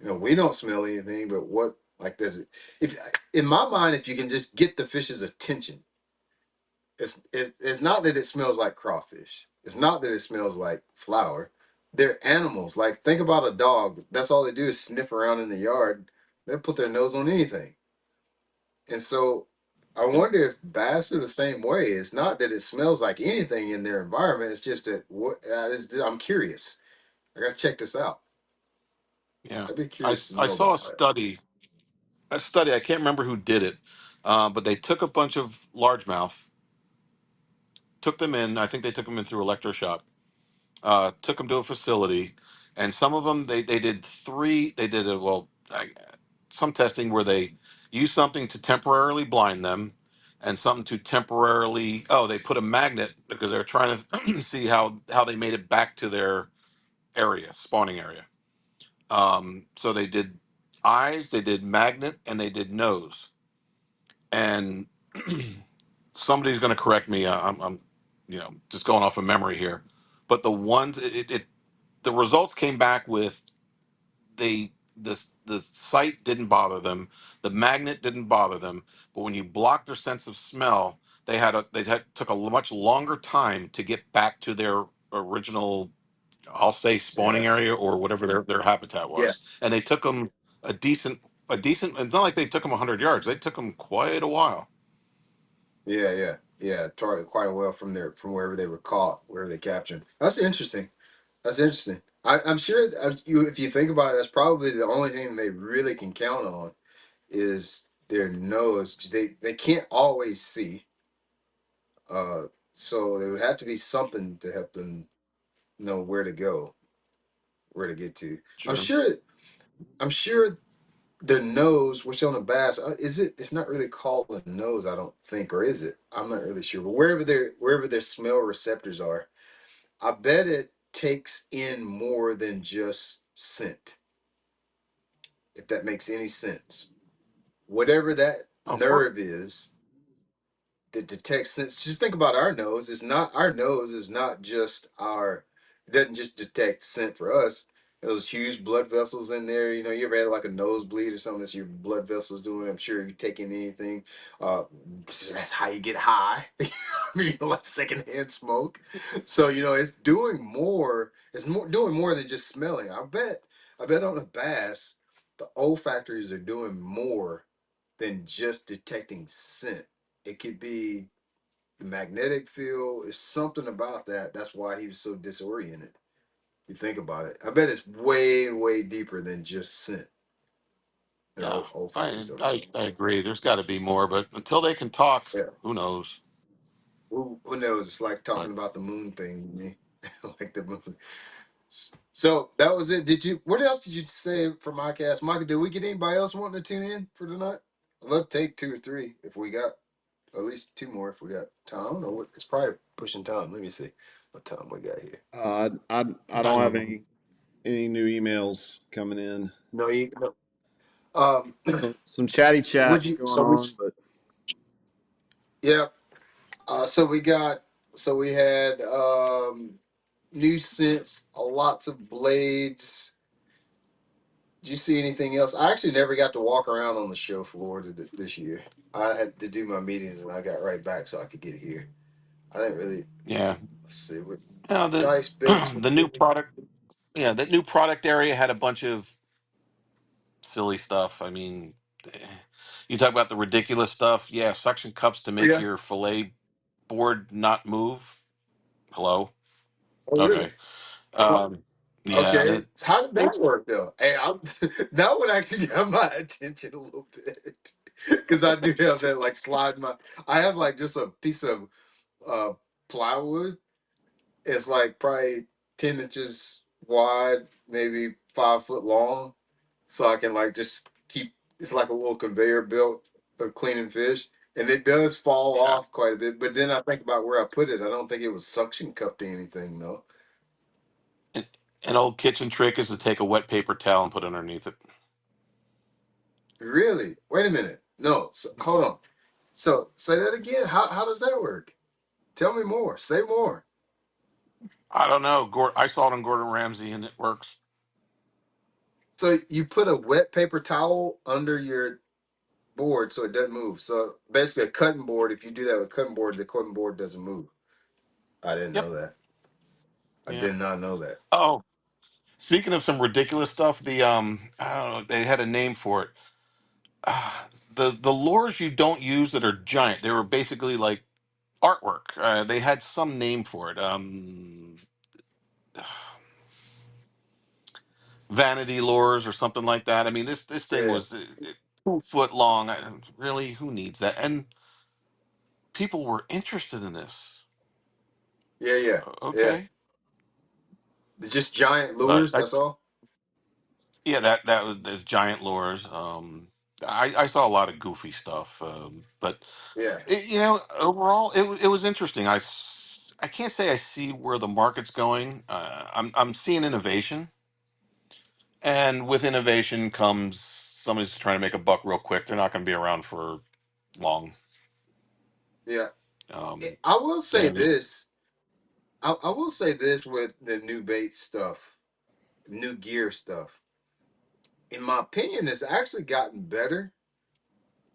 We don't smell anything, but what like does it? If in my mind, if you can just get the fish's attention, it's not that it smells like crawfish. It's not that it smells like flour. They're animals. Like think about a dog. That's all they do is sniff around in the yard. They'll put their nose on anything. And so I Yeah, wonder if bass are the same way. It's not that it smells like anything in their environment. It's just that I'm curious. I gotta check this out. yeah. I'd be I curious to I know saw about that. a study. I can't remember who did it, but they took a bunch of largemouth, took them in. I think they took them in through electroshock. Took them to a facility, and some of them they did three. They did some testing where they used something to temporarily blind them, and something to temporarily. Oh, they put a magnet because they're trying to see how they made it back to their spawning area. So they did eyes, they did magnet, and they did nose. And somebody's going to correct me. I'm just going off of memory here, but the results came back with the sight didn't bother them, the magnet didn't bother them, but when you blocked their sense of smell, took a much longer time to get back to their original, I'll say, spawning Yeah. area or whatever their habitat Yeah. was, and they took them a decent It's not like they took them 100 yards; they took them quite a while. Yeah. Yeah. Yeah. Quite a while from wherever they were caught, wherever they captured. That's interesting. That's interesting. I'm sure if you think about it, that's probably the only thing they really can count on is their nose. They can't always see, uh, so there would have to be something to help them know where to go, where to get to. I'm Sure. sure. I'm sure their nose, which on a bass, is it? It's not really called a nose, I don't think, or is it? I'm not really sure. But wherever their smell receptors are, I bet it takes in more than just scent, if that makes any sense. Whatever that Of course. nerve is that detects sense. Just think about our nose. It's not our nose is not just our. It doesn't just detect scent for us. those huge blood vessels in there. You know, you ever had like a nosebleed or something that's your blood vessels doing? I'm sure you taking anything. Uh, that's how you get high. I mean, you know, like secondhand smoke. So you know, it's doing more. It's more doing more than just smelling. I bet. I bet on a bass, the olfactories are doing more than just detecting scent. It could be the magnetic field. Is something about that. That's why he was so disoriented. You think about it. I bet it's way, way deeper than just scent and Yeah, olfactory. So I agree. There's got to be more, but until they can talk, yeah, who knows? who knows? It's like But talking about the moon thing to me, like the moon. So that was it. Did you? What else did you say for my cast, Michael? Did we get anybody else wanting to tune in for tonight? I'd love to take 2 or 3 if we got at least 2 more if we got time. I don't know what it's probably pushing time. Let me see what time we got here. I I don't have know. any new emails coming in. No, you. No. Um, Some chatty would chats you? going So we. on, but Yeah. So we got. So we had new scents, lots of blades. Did you see anything else? I actually never got to walk around on the show floor this year. I had to do my meetings and I got right back so I could get here. I didn't really. Yeah, Let's see what the dice baits. the new product. Yeah, that new product area had a bunch of silly stuff. I mean, eh, you talk about the ridiculous stuff. Yeah, suction cups to make Yeah. your fillet board not move. Hello. Oh, really? Okay. Um, yeah. Okay. So how did They, that work though? Hey, that would actually get my attention a little bit because I do have that like slide my. I have like just a piece of uh plywood. It's like probably 10 inches wide, maybe 5 foot long, so I can like just keep. It's like a little conveyor belt of cleaning fish, and it does fall yeah. off quite a bit. But then I think about where I put it. I don't think it was suction cupped to anything though. An, an old kitchen trick is to take a wet paper towel and put it underneath it. Really? Wait a minute. No, so, hold on. So say that again. How does that work? Tell me more. Say more. I don't know. I saw it on Gordon Ramsay and it works. So you put a wet paper towel under your board so it doesn't move. So basically, a cutting board. If you do that with a cutting board, the cutting board doesn't move. I didn't Yep. know that. I Yeah. did not know that. Oh, speaking of some ridiculous stuff, the I don't know, they had a name for it. The lures you don't use that are giant. They were basically like artwork. They had some name for it. Vanity lures or something like that. I mean, this thing Yeah, was 2 foot long. Really, who needs that? And people were interested in this. yeah, yeah, yeah. Okay, They're just giant but lures. That's all. yeah, that was there's giant lures. I saw a lot of goofy stuff, but Yeah, overall, it was interesting. I can't say I see where the market's going. I'm seeing innovation, and with innovation comes somebody's trying to make a buck real quick. They're not going to be around for long. yeah. Um, I will say and this. I will say this with the new bait stuff, new gear stuff. In my opinion, it's actually gotten better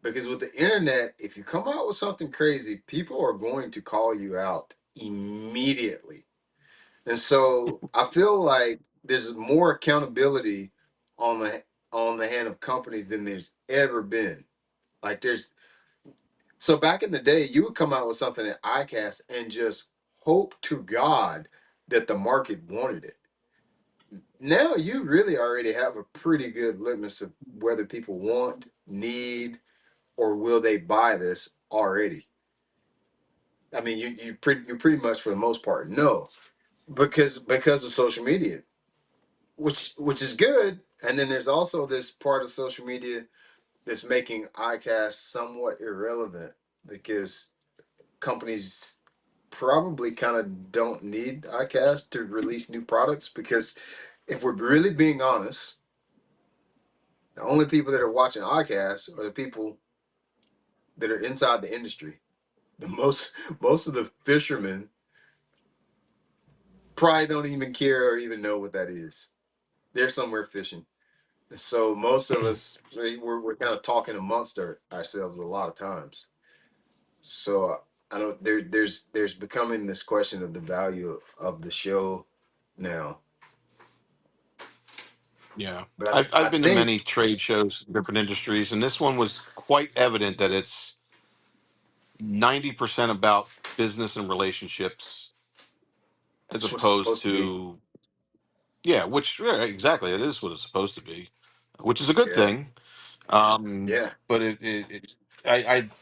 because with the internet, if you come out with something crazy, people are going to call you out immediately. And so I feel like there's more accountability on the hand of companies than there's ever been. Like there's so back in the day, you would come out with something at ICAST and just hope to God that the market wanted it. Now you really already have a pretty good litmus of whether people want, need, or will they buy this already. I mean, you pretty much for the most part know because of social media, which is good. And then there's also this part of social media that's making iCast somewhat irrelevant because companies probably kind of don't need iCast to release new products because if we're really being honest, the only people that are watching iCast are the people that are inside the industry. The most of the fishermen probably don't even care or even know what that is. They're somewhere fishing. So most of us we're kind of talking amongst ourselves a lot of times. So I don't there's becoming this question of the value of the show now. Yeah, But I've I I've been to think many trade shows, different industries, and this one was quite evident that it's 90% about business and relationships as it's what's opposed supposed to be. to, yeah, which, yeah, exactly, it is what it's supposed to be, which is a good Yeah, thing. yeah, But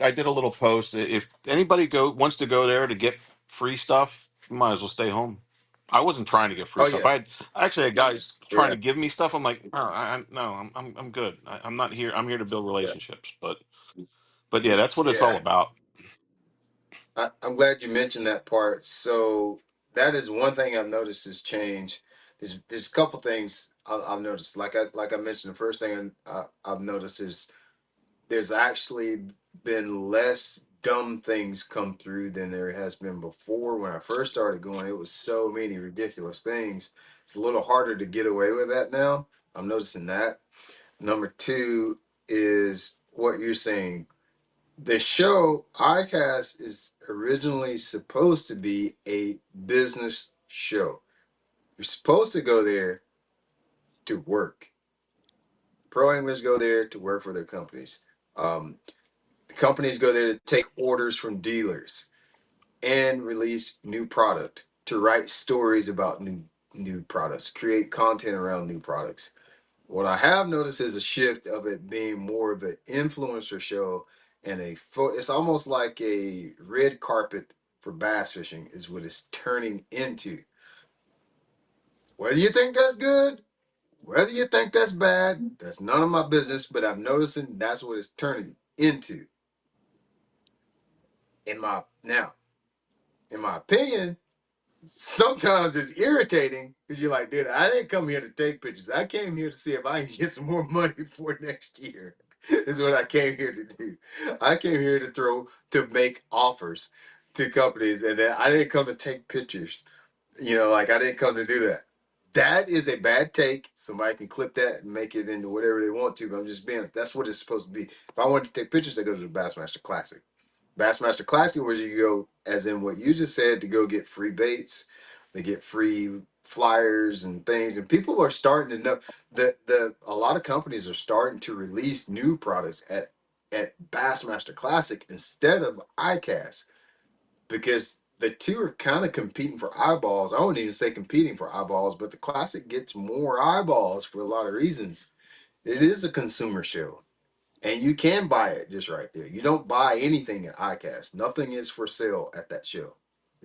I did a little post. If anybody wants to go there to get free stuff, you might as well stay home. I wasn't trying to get free oh stuff. yeah, I actually had guys trying yeah, to give me stuff. I'm like, no, no, I'm good. I'm not here. I'm here to build yeah, relationships. But yeah, that's what it's all yeah. about. I'm glad you mentioned that part. So that is one thing I've noticed has changed. There's a couple things I've noticed. Like I mentioned, the first thing I've noticed is there's actually been less dumb things come through than there has been before. When I first started going, it was so many ridiculous things. It's a little harder to get away with that now. I'm noticing that. Number two is what you're saying. The show iCast is originally supposed to be a business show. You're supposed to go there to work. Pro anglers go there to work for their companies. Um, the companies go there to take orders from dealers and release new product, to write stories about new products, create content around new products. What I have noticed is a shift of it being more of an influencer show and it's almost like a red carpet for bass fishing is what it's turning into. Whether you think that's good, whether you think that's bad, that's none of my business, but I'm noticing that's what it's turning into. Now, in my opinion, sometimes it's irritating because you're like, dude, I didn't come here to take pictures. I came here to see if I can get some more money for next year. Is what I came here to do. I came here to make offers to companies, and then I didn't come to take pictures. Like I didn't come to do that. That is a bad take. Somebody can clip that and make it into whatever they want to. But I'm just being. That's what it's supposed to be. If I wanted to take pictures, I go to the Bassmaster Classic. Bassmaster Classic, where you go, as in what you just said, to go get free baits, they get free flyers and things, and people are starting to know that a lot of companies are starting to release new products at Bassmaster Classic instead of ICAST, because the two are kind of competing for eyeballs. I wouldn't even say competing for eyeballs, but the Classic gets more eyeballs for a lot of reasons. It is a consumer show. And you can buy it just right there. You don't buy anything at ICAST. Nothing is for sale at that show.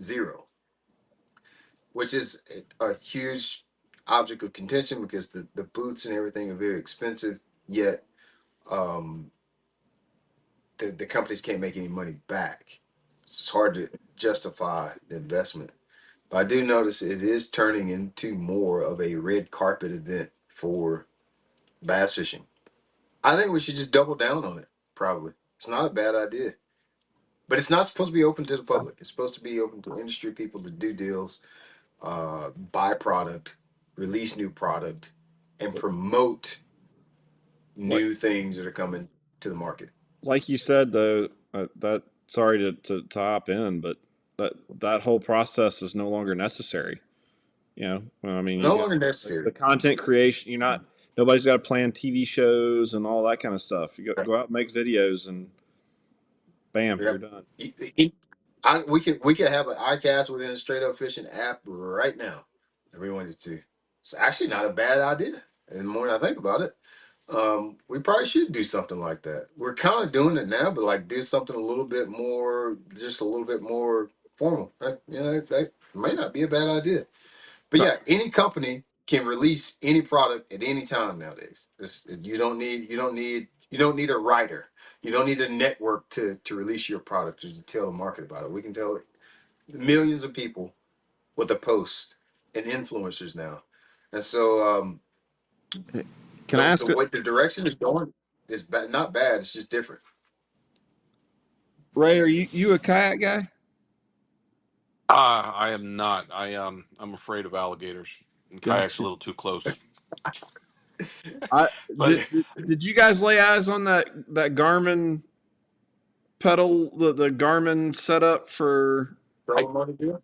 Zero. Which is a huge object of contention because the booths and everything are very expensive, yet um, the companies can't make any money back. It's hard to justify the investment. But I do notice it is turning into more of a red carpet event for bass fishing. I think we should just double down on it, probably. It's not a bad idea. But it's not supposed to be open to the public. It's supposed to be open to industry people to do deals, buy product, release new product, and promote Like new things that are coming to the market. like you said though, that sorry to hop in, but that whole process is no longer necessary. Well, I mean, you No got longer the necessary. content creation. Nobody's got to plan TV shows and all that kind of stuff. You go out and make videos, and bam, you're Yep. done. We could have an iCast within a straight up fishing app right now if we wanted to. It's actually not a bad idea. And the more I think about it, we probably should do something like that. We're kind of doing it now, but like do something a little bit more, just a little bit more formal. That may not be a bad idea. But So, yeah, any company can release any product at any time nowadays. You don't need a writer. You don't need a network to release your product or to tell the market about it. We can tell millions of people with a post and influencers now. And so can I the ask, way the direction is going is not bad. It's just different. Ray? Are you a kayak guy? I am not. I'm afraid of alligators, and kayak's a Gotcha. little too close. I But did you guys lay eyes on that Garmin pedal, the Garmin setup for I So money good.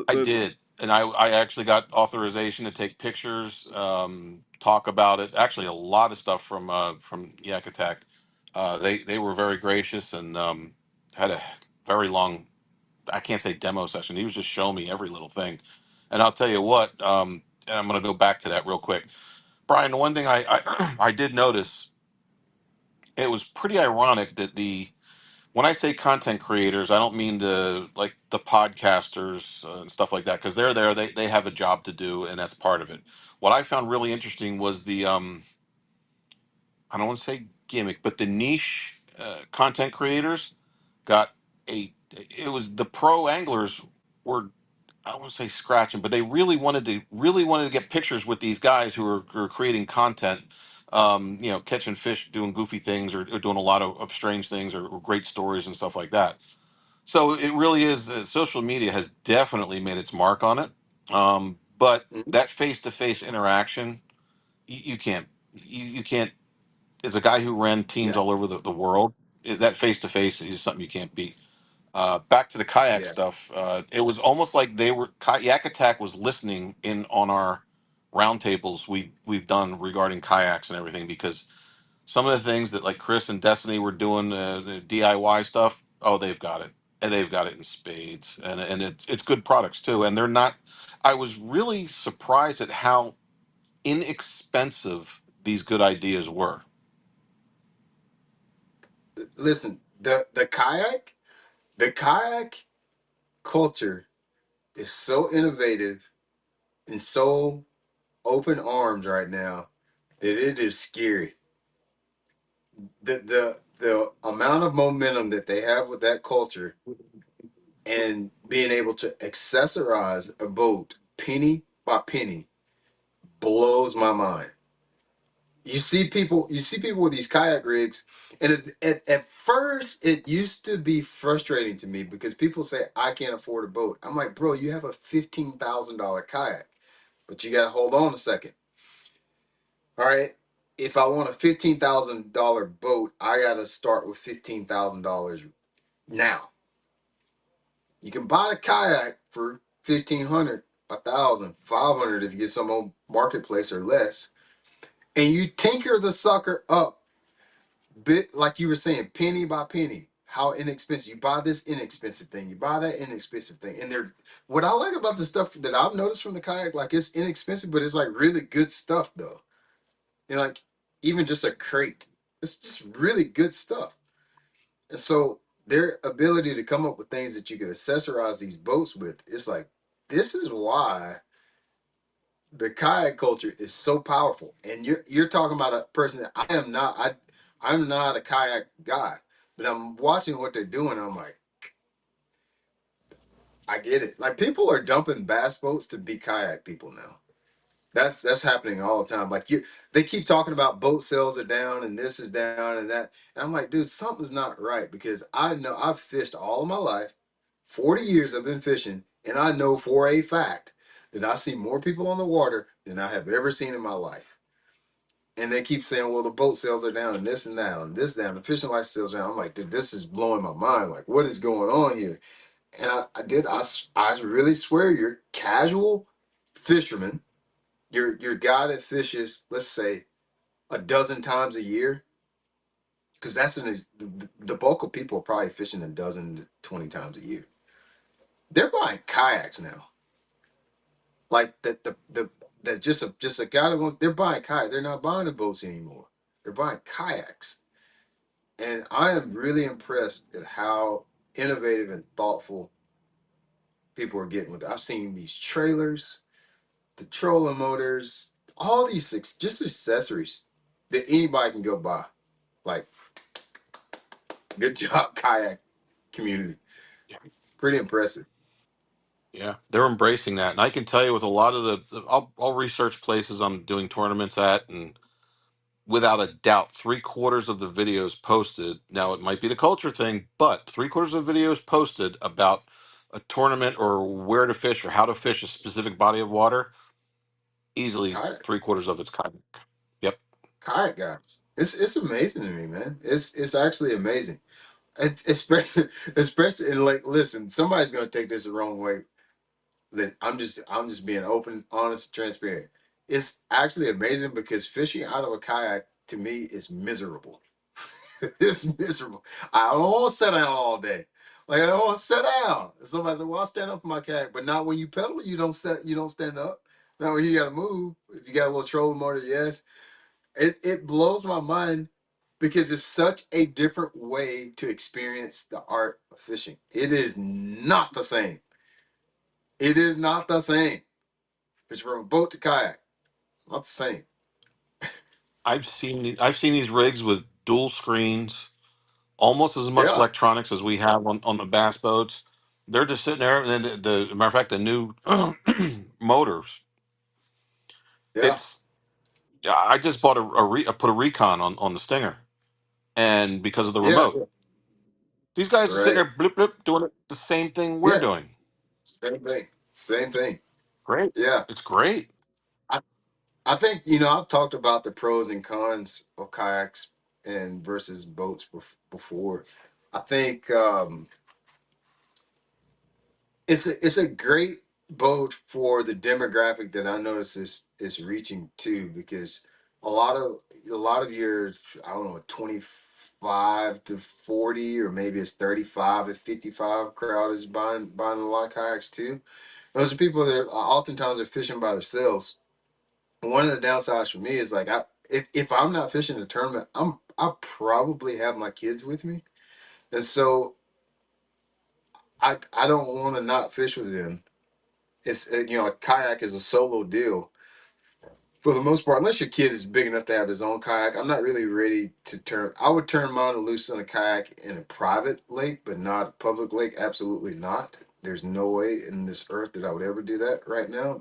I the did, and I actually got authorization to take pictures, talk about it. Actually, a lot of stuff from Yak Attack. They were very gracious and had a very long, I can't say demo session. He was just showing me every little thing, and I'll tell you what. And I'm going to go back to that real quick, Brian. The one thing I I did notice, it was pretty ironic that the when I say content creators, I don't mean the podcasters and stuff like that, because they're there. They have a job to do, and that's part of it. What I found really interesting was the I don't want to say gimmick, but the niche content creators got a. It was the pro anglers were, I don't want to say scratching, but they really wanted to get pictures with these guys who are creating content. Catching fish, doing goofy things, or doing a lot of strange things, or great stories and stuff like that. So it really is. Social media has definitely made its mark on it. But Mhm. that face-to-face interaction, you can't. You can't. As a guy who ran teams Yeah, all over the world, that face-to-face is something you can't beat. Back to the kayak yeah. stuff. It was almost like Yak Attack was listening in on our roundtables we've done regarding kayaks and everything, because some of the things that like Chris and Destiny were doing, the DIY stuff, oh, they've got it, and they've got it in spades, and it's good products too. And they're not. I was really surprised at how inexpensive these good ideas were. Listen, the kayak culture is so innovative and so open arms right now that it is scary. The amount of momentum that they have with that culture and being able to accessorize a boat penny by penny blows my mind. You see people with these kayak rigs, and at first it used to be frustrating to me because people say I can't afford a boat. I'm like, bro, you have a $15,000 kayak, but you got to hold on a second. All right, if I want a $15,000 boat, I got to start with $15,000 now. You can buy a kayak for 1,500, 1,000, 500 if you get some old marketplace or less, and you tinker the sucker up bit like you were saying, penny by penny. How inexpensive you buy this inexpensive thing, you buy that inexpensive thing, and they're what I like about the stuff that I've noticed from the kayak, like it's inexpensive, but it's like really good stuff though. Like even just a crate, it's just really good stuff. And so their ability to come up with things that you can accessorize these boats with, it's like this is why the kayak culture is so powerful. And you're talking about a person that I am not. I'm not a kayak guy, but I'm watching what they're doing. I'm like, I get it. Like people are dumping bass boats to be kayak people now. That's happening all the time. Like they keep talking about boat sales are down and this is down and that. And I'm like, dude, something's not right because I know I've fished all of my life. 40 years I've been fishing, and I know for a fact that I see more people on the water than I have ever seen in my life. And they keep saying, well, the boat sales are down and this and that and this down, the fishing life sales are down. I'm like, dude, this is blowing my mind. Like, what is going on here? And I really swear you're casual fisherman, your guy that fishes, let's say, a dozen times a year, because the bulk of people are probably fishing a dozen to 20 times a year. They're buying kayaks now. Like that just a guy that wants they're buying kayaks. They're not buying the boats anymore. They're buying kayaks. And I am really impressed at how innovative and thoughtful people are getting with it. I've seen these trailers, the trolling motors, all these just accessories that anybody can go buy. Like, good job, kayak community. Yeah, Pretty impressive. yeah, they're embracing that, and I can tell you with a lot of I'll research places I'm doing tournaments at, and without a doubt, three-quarters of the videos posted. Now, it might be the culture thing, but three-quarters of videos posted about a tournament or where to fish or how to fish a specific body of water. Easily Kayaks, 3/4 of its kayak. Yep. kayak guys. It's amazing to me, man. It's actually amazing. Especially especially and like listen, somebody's gonna take this the wrong way. That I'm just being open, honest, transparent. It's actually amazing because fishing out of a kayak to me is miserable. It's miserable. I don't want to sit down all day. Like I don't want to sit down. Somebody said, "Well, I'll stand up for my kayak," but not when you pedal. You don't set. You don't stand up. Now when you got to move. If you got a little trolling motor, yes. It blows my mind because it's such a different way to experience the art of fishing. It is not the same. It is not the same. It's from a boat to kayak. Not the same. I've seen these rigs with dual screens, almost as much Yeah. electronics as we have on the bass boats. They're just sitting there, and then the matter of fact, the new motors. Yeah. It's I just bought I put a Recon on the Stinger, and because of the Yeah. remote, these guys are sitting Right. there blip blip doing the same thing we're Yeah. doing. Same thing. Same thing. Great, Yeah. it's great. I, I think, I've talked about the pros and cons of kayaks and versus boats before. I think it's a great boat for the demographic that I notice is reaching to because a lot of your I don't know 25 to 40 or maybe it's 35 to 55 crowd is buying a lot of kayaks too. Those are people that oftentimes are fishing by themselves. One of the downsides for me is like if I'm not fishing a tournament, I probably have my kids with me, and so I don't want to not fish with them. It's a kayak is a solo deal for the most part, unless your kid is big enough to have his own kayak. I'm not really ready to turn. I would turn mine loose on a kayak in a private lake, but not a public lake. Absolutely not. There's no way in this earth that I would ever do that right now.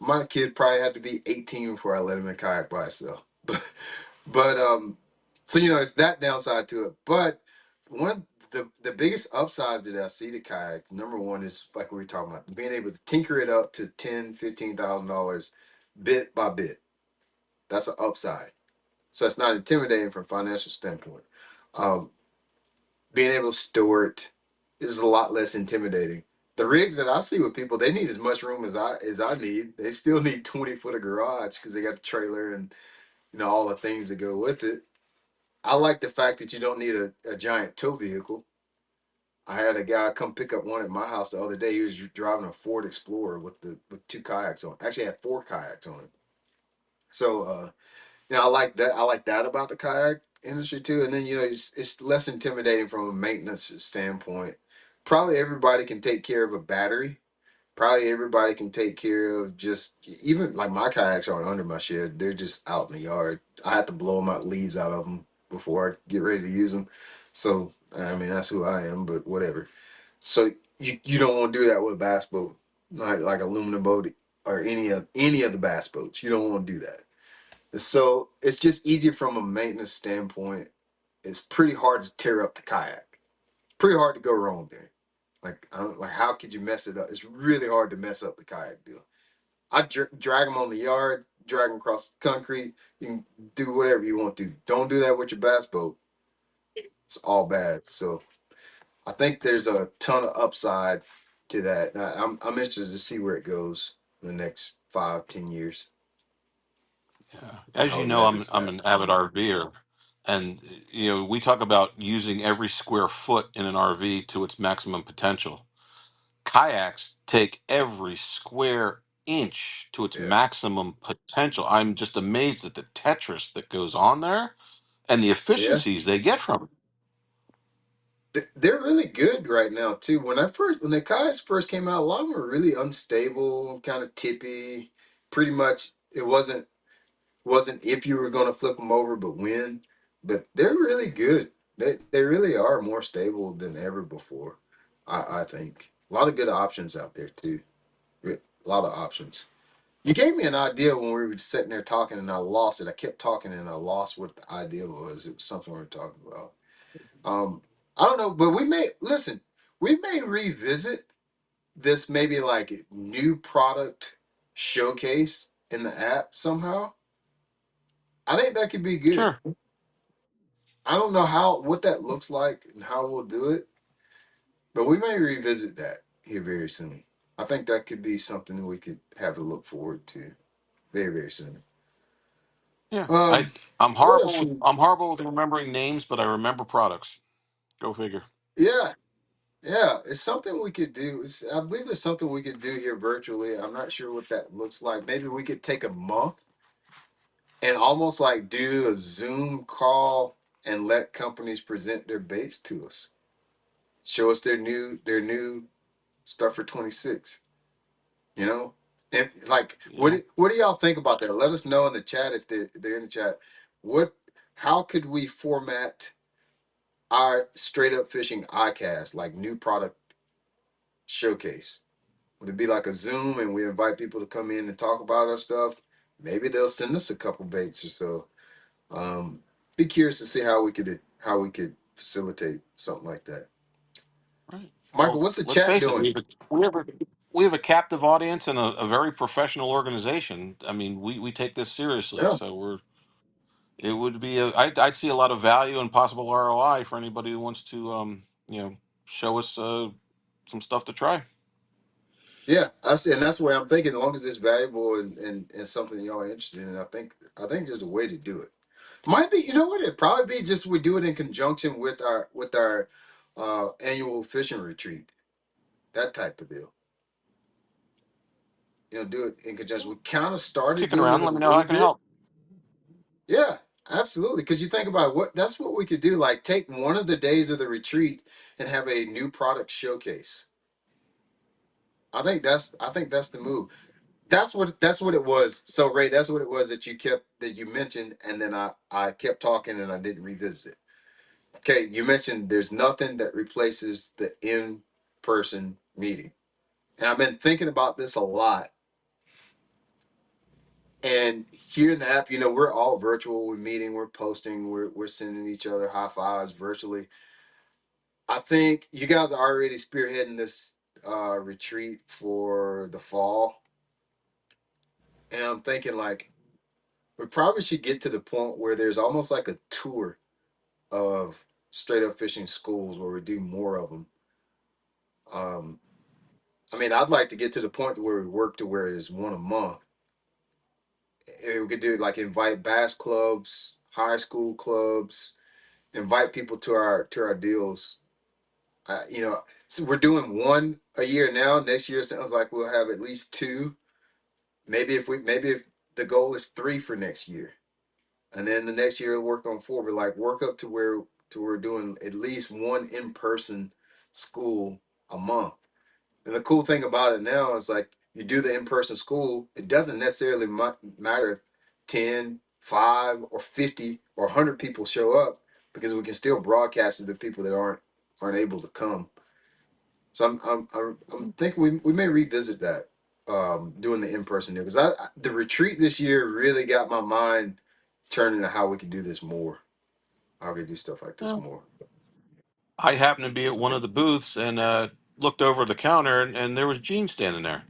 My kid probably had to be 18 before I let him in kayak by himself. But so it's that downside to it. But one the biggest upsides that I see to kayaks, number one is like we were talking about, being able to tinker it up to $10,000, $15,000 bit by bit. That's an upside. So it's not intimidating from a financial standpoint. Um, Being able to store it is a lot less intimidating. The rigs that I see with people, they need as much room as I need. They still need 20 foot of garage because they got the trailer and all the things that go with it. I like the fact that you don't need a giant tow vehicle. I had a guy come pick up one at my house the other day. He was driving a Ford Explorer with two kayaks on. Actually, had four kayaks on it. So I like that. I like that about the kayak industry too. And then it's less intimidating from a maintenance standpoint. Probably everybody can take care of a battery. Probably everybody can take care of just even like my kayaks aren't under my shed. They're just out in the yard. I have to blow them out leaves out of them before I get ready to use them. So I mean that's who I am. But whatever. So you don't want to do that with a bass boat, like aluminum boat or any of the bass boats. You don't want to do that. So it's just easier from a maintenance standpoint. It's pretty hard to tear up the kayak. Pretty hard to go wrong there. Like how could you mess it up? It's really hard to mess up the kayak deal. I drag them on the yard, drag them across the concrete. You can do whatever you want to. Don't do that with your bass boat. It's all bad. So I think there's a ton of upside to that. I'm interested to see where it goes in the next 5, 10 years. Yeah. I As you would know, leverage I'm that. an avid RVer, and we talk about using every square foot in an RV to its maximum potential. Kayaks take every square inch to its Yeah. maximum potential. I'm just amazed at the Tetris that goes on there and the Yeah. efficiencies they get from it. They're really good right now too. When the kayaks first came out, a lot of them were really unstable, kind of tippy. Pretty much, it wasn't if you were going to flip them over, but when. But they're really good. They really are more stable than ever before. I think a lot of good options out there too. A lot of options. You gave me an idea when we were sitting there talking, and I lost it. I kept talking, and I lost what the idea was. It was something we were talking about. Um, I don't know, but we may listen. We may revisit this maybe like new product showcase in the app somehow. I think that could be good. Sure. I don't know what that looks like and how we'll do it, but we may revisit that here very soon. I think that could be something we could have to look forward to very, very soon. Yeah. Um, I'm what else horrible with should I'm horrible with remembering names, but I remember products. Go figure. yeah, yeah, it's something we could do. I believe it's something we could do here virtually. I'm not sure what that looks like. Maybe we could take a month and almost like do a Zoom call and let companies present their base to us. Show us their new stuff for 26. You know, and like, Yeah. what do y'all think about that? Let us know in the chat if they're in the chat. What, how could we format our straight up fishing iCast like new product showcase? Would it be like a Zoom and we invite people to come in and talk about our stuff? Maybe they'll send us a couple baits or so. Um, be curious to see how we could facilitate something like that. Right. Michael, Well, what's the let's chat face it. doing? We have a captive audience and a very professional organization. I mean, we take this seriously. Yeah, So it would be I'd see a lot of value and possible ROI for anybody who wants to show us some stuff to try. yeah. I see, and that's where I'm thinking. As long as it's valuable and something y'all are interested in, I think there's a way to do it. Might be, you know what? It'd probably be just we do it in conjunction with our annual fishing retreat, that type of deal. Do it in conjunction. We kind of started Kicking doing around. it a Let me know how I little can bit. help. Yeah, absolutely. Because you think about what that's what we could do. Like take one of the days of the retreat and have a new product showcase. I think that's the move. That's what it was. So Ray, that's what it was that you mentioned, and then I kept talking and I didn't revisit it. Okay, you mentioned there's nothing that replaces the in-person meeting. And I've been thinking about this a lot. And here in the app, we're all virtual. We're meeting, we're posting, we're sending each other high fives virtually. I think you guys are already spearheading this retreat for the fall. And I'm thinking like we probably should get to the point where there's almost like a tour of straight up fishing schools where we do more of them. Um, I mean, I'd like to get to the point where we work to where it's one a month. And we could do like invite bass clubs, high school clubs, invite people to our deals. So we're doing one a year now. Next year sounds like we'll have at least two. Maybe if the goal is three for next year, and then the next year we'll work on four. But like work up to where we're doing at least one in person school a month. And the cool thing about it now is like you do the in-person school, it doesn't necessarily matter if 10, 5, or 50 or 100 people show up because we can still broadcast it to people that aren't able to come. So I'm thinking we may revisit that doing the in-person deal because the retreat this year really got my mind turning to how we could do this more. How we could do stuff like this Yeah. more. I happened to be at one of the booths and looked over the counter, and there was Gene standing there.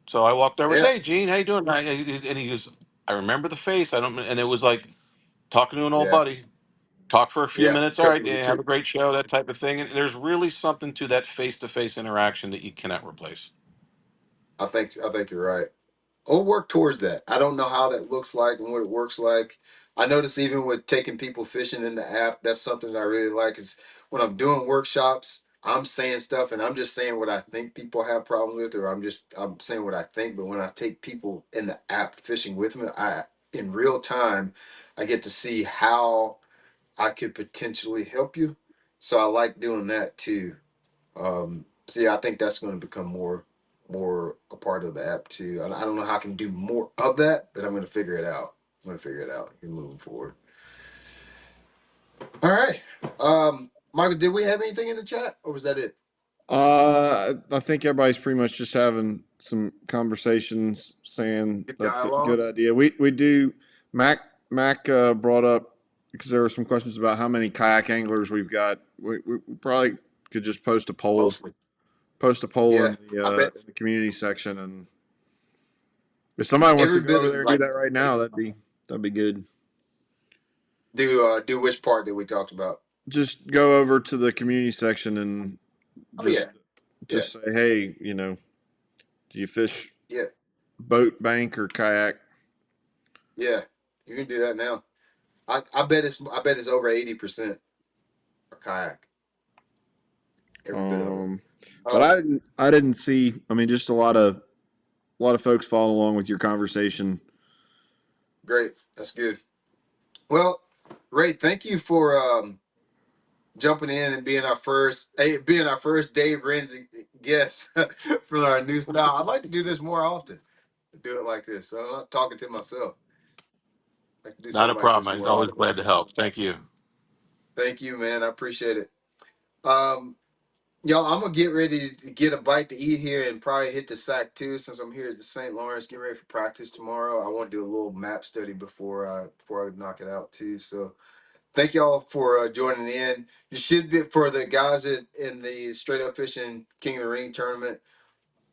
So I walked over and Yeah, said, "Hey, Gene, how you doing?" And he goes, "I remember the face. I don't." And it was like talking to an old yeah, buddy. Talk for a few yeah. minutes. All Because right, of the yeah, have retreat. a great show. That type of thing. And there's really something to that face-to-face interaction that you cannot replace. I think you're right. We'll work towards that. I don't know how that looks like and what it works like. I notice even with taking people fishing in the app, that's something that I really like is when I'm doing workshops, I'm saying stuff and I'm just saying what I think people have problems with, or I'm saying what I think. But when I take people in the app fishing with me, I in real time, I get to see how I could potentially help you. So I like doing that too. So yeah, I think that's going to become more a part of the app too. I don't know how I can do more of that, but I'm going to figure it out. I'm going to figure it out in moving forward. All right. Michael, did we have anything in the chat, or was that it? I think everybody's pretty much just having some conversations, saying Good that's a good dialogue. idea. We do. Mac brought up because there were some questions about how many kayak anglers we've got. We probably could just Mostly. post a poll Yeah. I bet. in the community section, and If somebody wants to Every go bit over of there and do like that right now, that'd be good. do which part that we talked about? Just go over to the community section and Oh yeah, just yeah, just say, hey, do you fish yeah, boat, bank, or kayak? yeah. You can do that now. I bet it's over 80% a kayak. Every bit of it. Um, but Um, I didn't see. I mean, just a lot of folks following along with your conversation. Great. That's good. Well, Ray, thank you for jumping in and being our first Dave Renzi guest for our new style. I'd like to do this more often. Do it like this. So I'm not talking to myself. I can do Not a something like this problem. I'm more always often. glad to help. Thank you. Thank you, man. I appreciate it. Um, y'all, I'm gonna get ready to get a bite to eat here and probably hit the sack too, since I'm here at the St. Lawrence, getting ready for practice tomorrow. I want to do a little map study before I knock it out too. So thank y'all for joining in. You should be for the guys in the Straight Up Fishing King of the Ring tournament.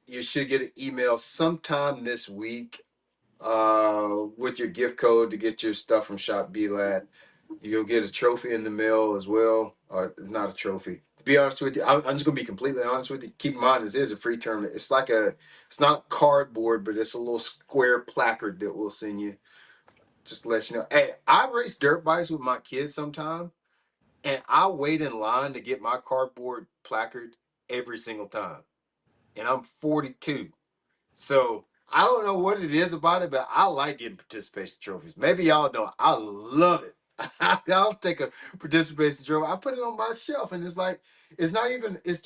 You should get an email sometime this week with your gift code to get your stuff from Shop B-Lad. You'll get a trophy in the mail as well. Or not a trophy. To be honest with you, I'm just gonna be completely honest with you. Keep in mind, this is a free tournament. It's not cardboard, but it's a little square placard that we'll send you. Just to let you know. Hey, I race dirt bikes with my kids sometime, and I wait in line to get my cardboard placard every single time. And I'm 42. So I don't know what it is about it, but I like getting participation trophies. Maybe y'all don't. I love it. I'll take a participation trophy. I put it on my shelf, and it's like it's not even. It's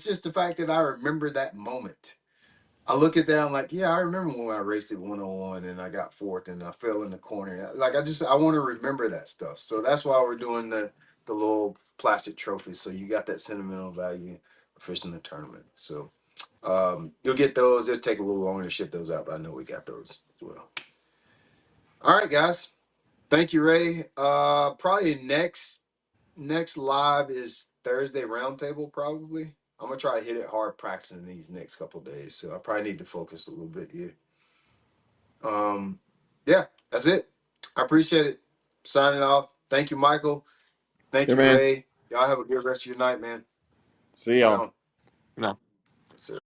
just the fact that I remember that moment. I look at that. I'm like, yeah, I remember when I raced at 101 and I got fourth and I fell in the corner. Like I want to remember that stuff. So that's why we're doing the little plastic trophies. So you got that sentimental value of fishing the tournament. So you'll get those. It'll take a little longer to ship those out, but I know we got those as well. All right, guys. Thank you, Ray. Probably next live is Thursday roundtable. Probably. I'm gonna try to hit it hard practicing these next couple days. So I probably need to focus a little bit here. Yeah, that's it. I appreciate it. Signing off. Thank you, Michael. Thank Yeah, you, man. Ray. Y'all have a good rest of your night, man. See Right y'all. on. No. Yes, sir.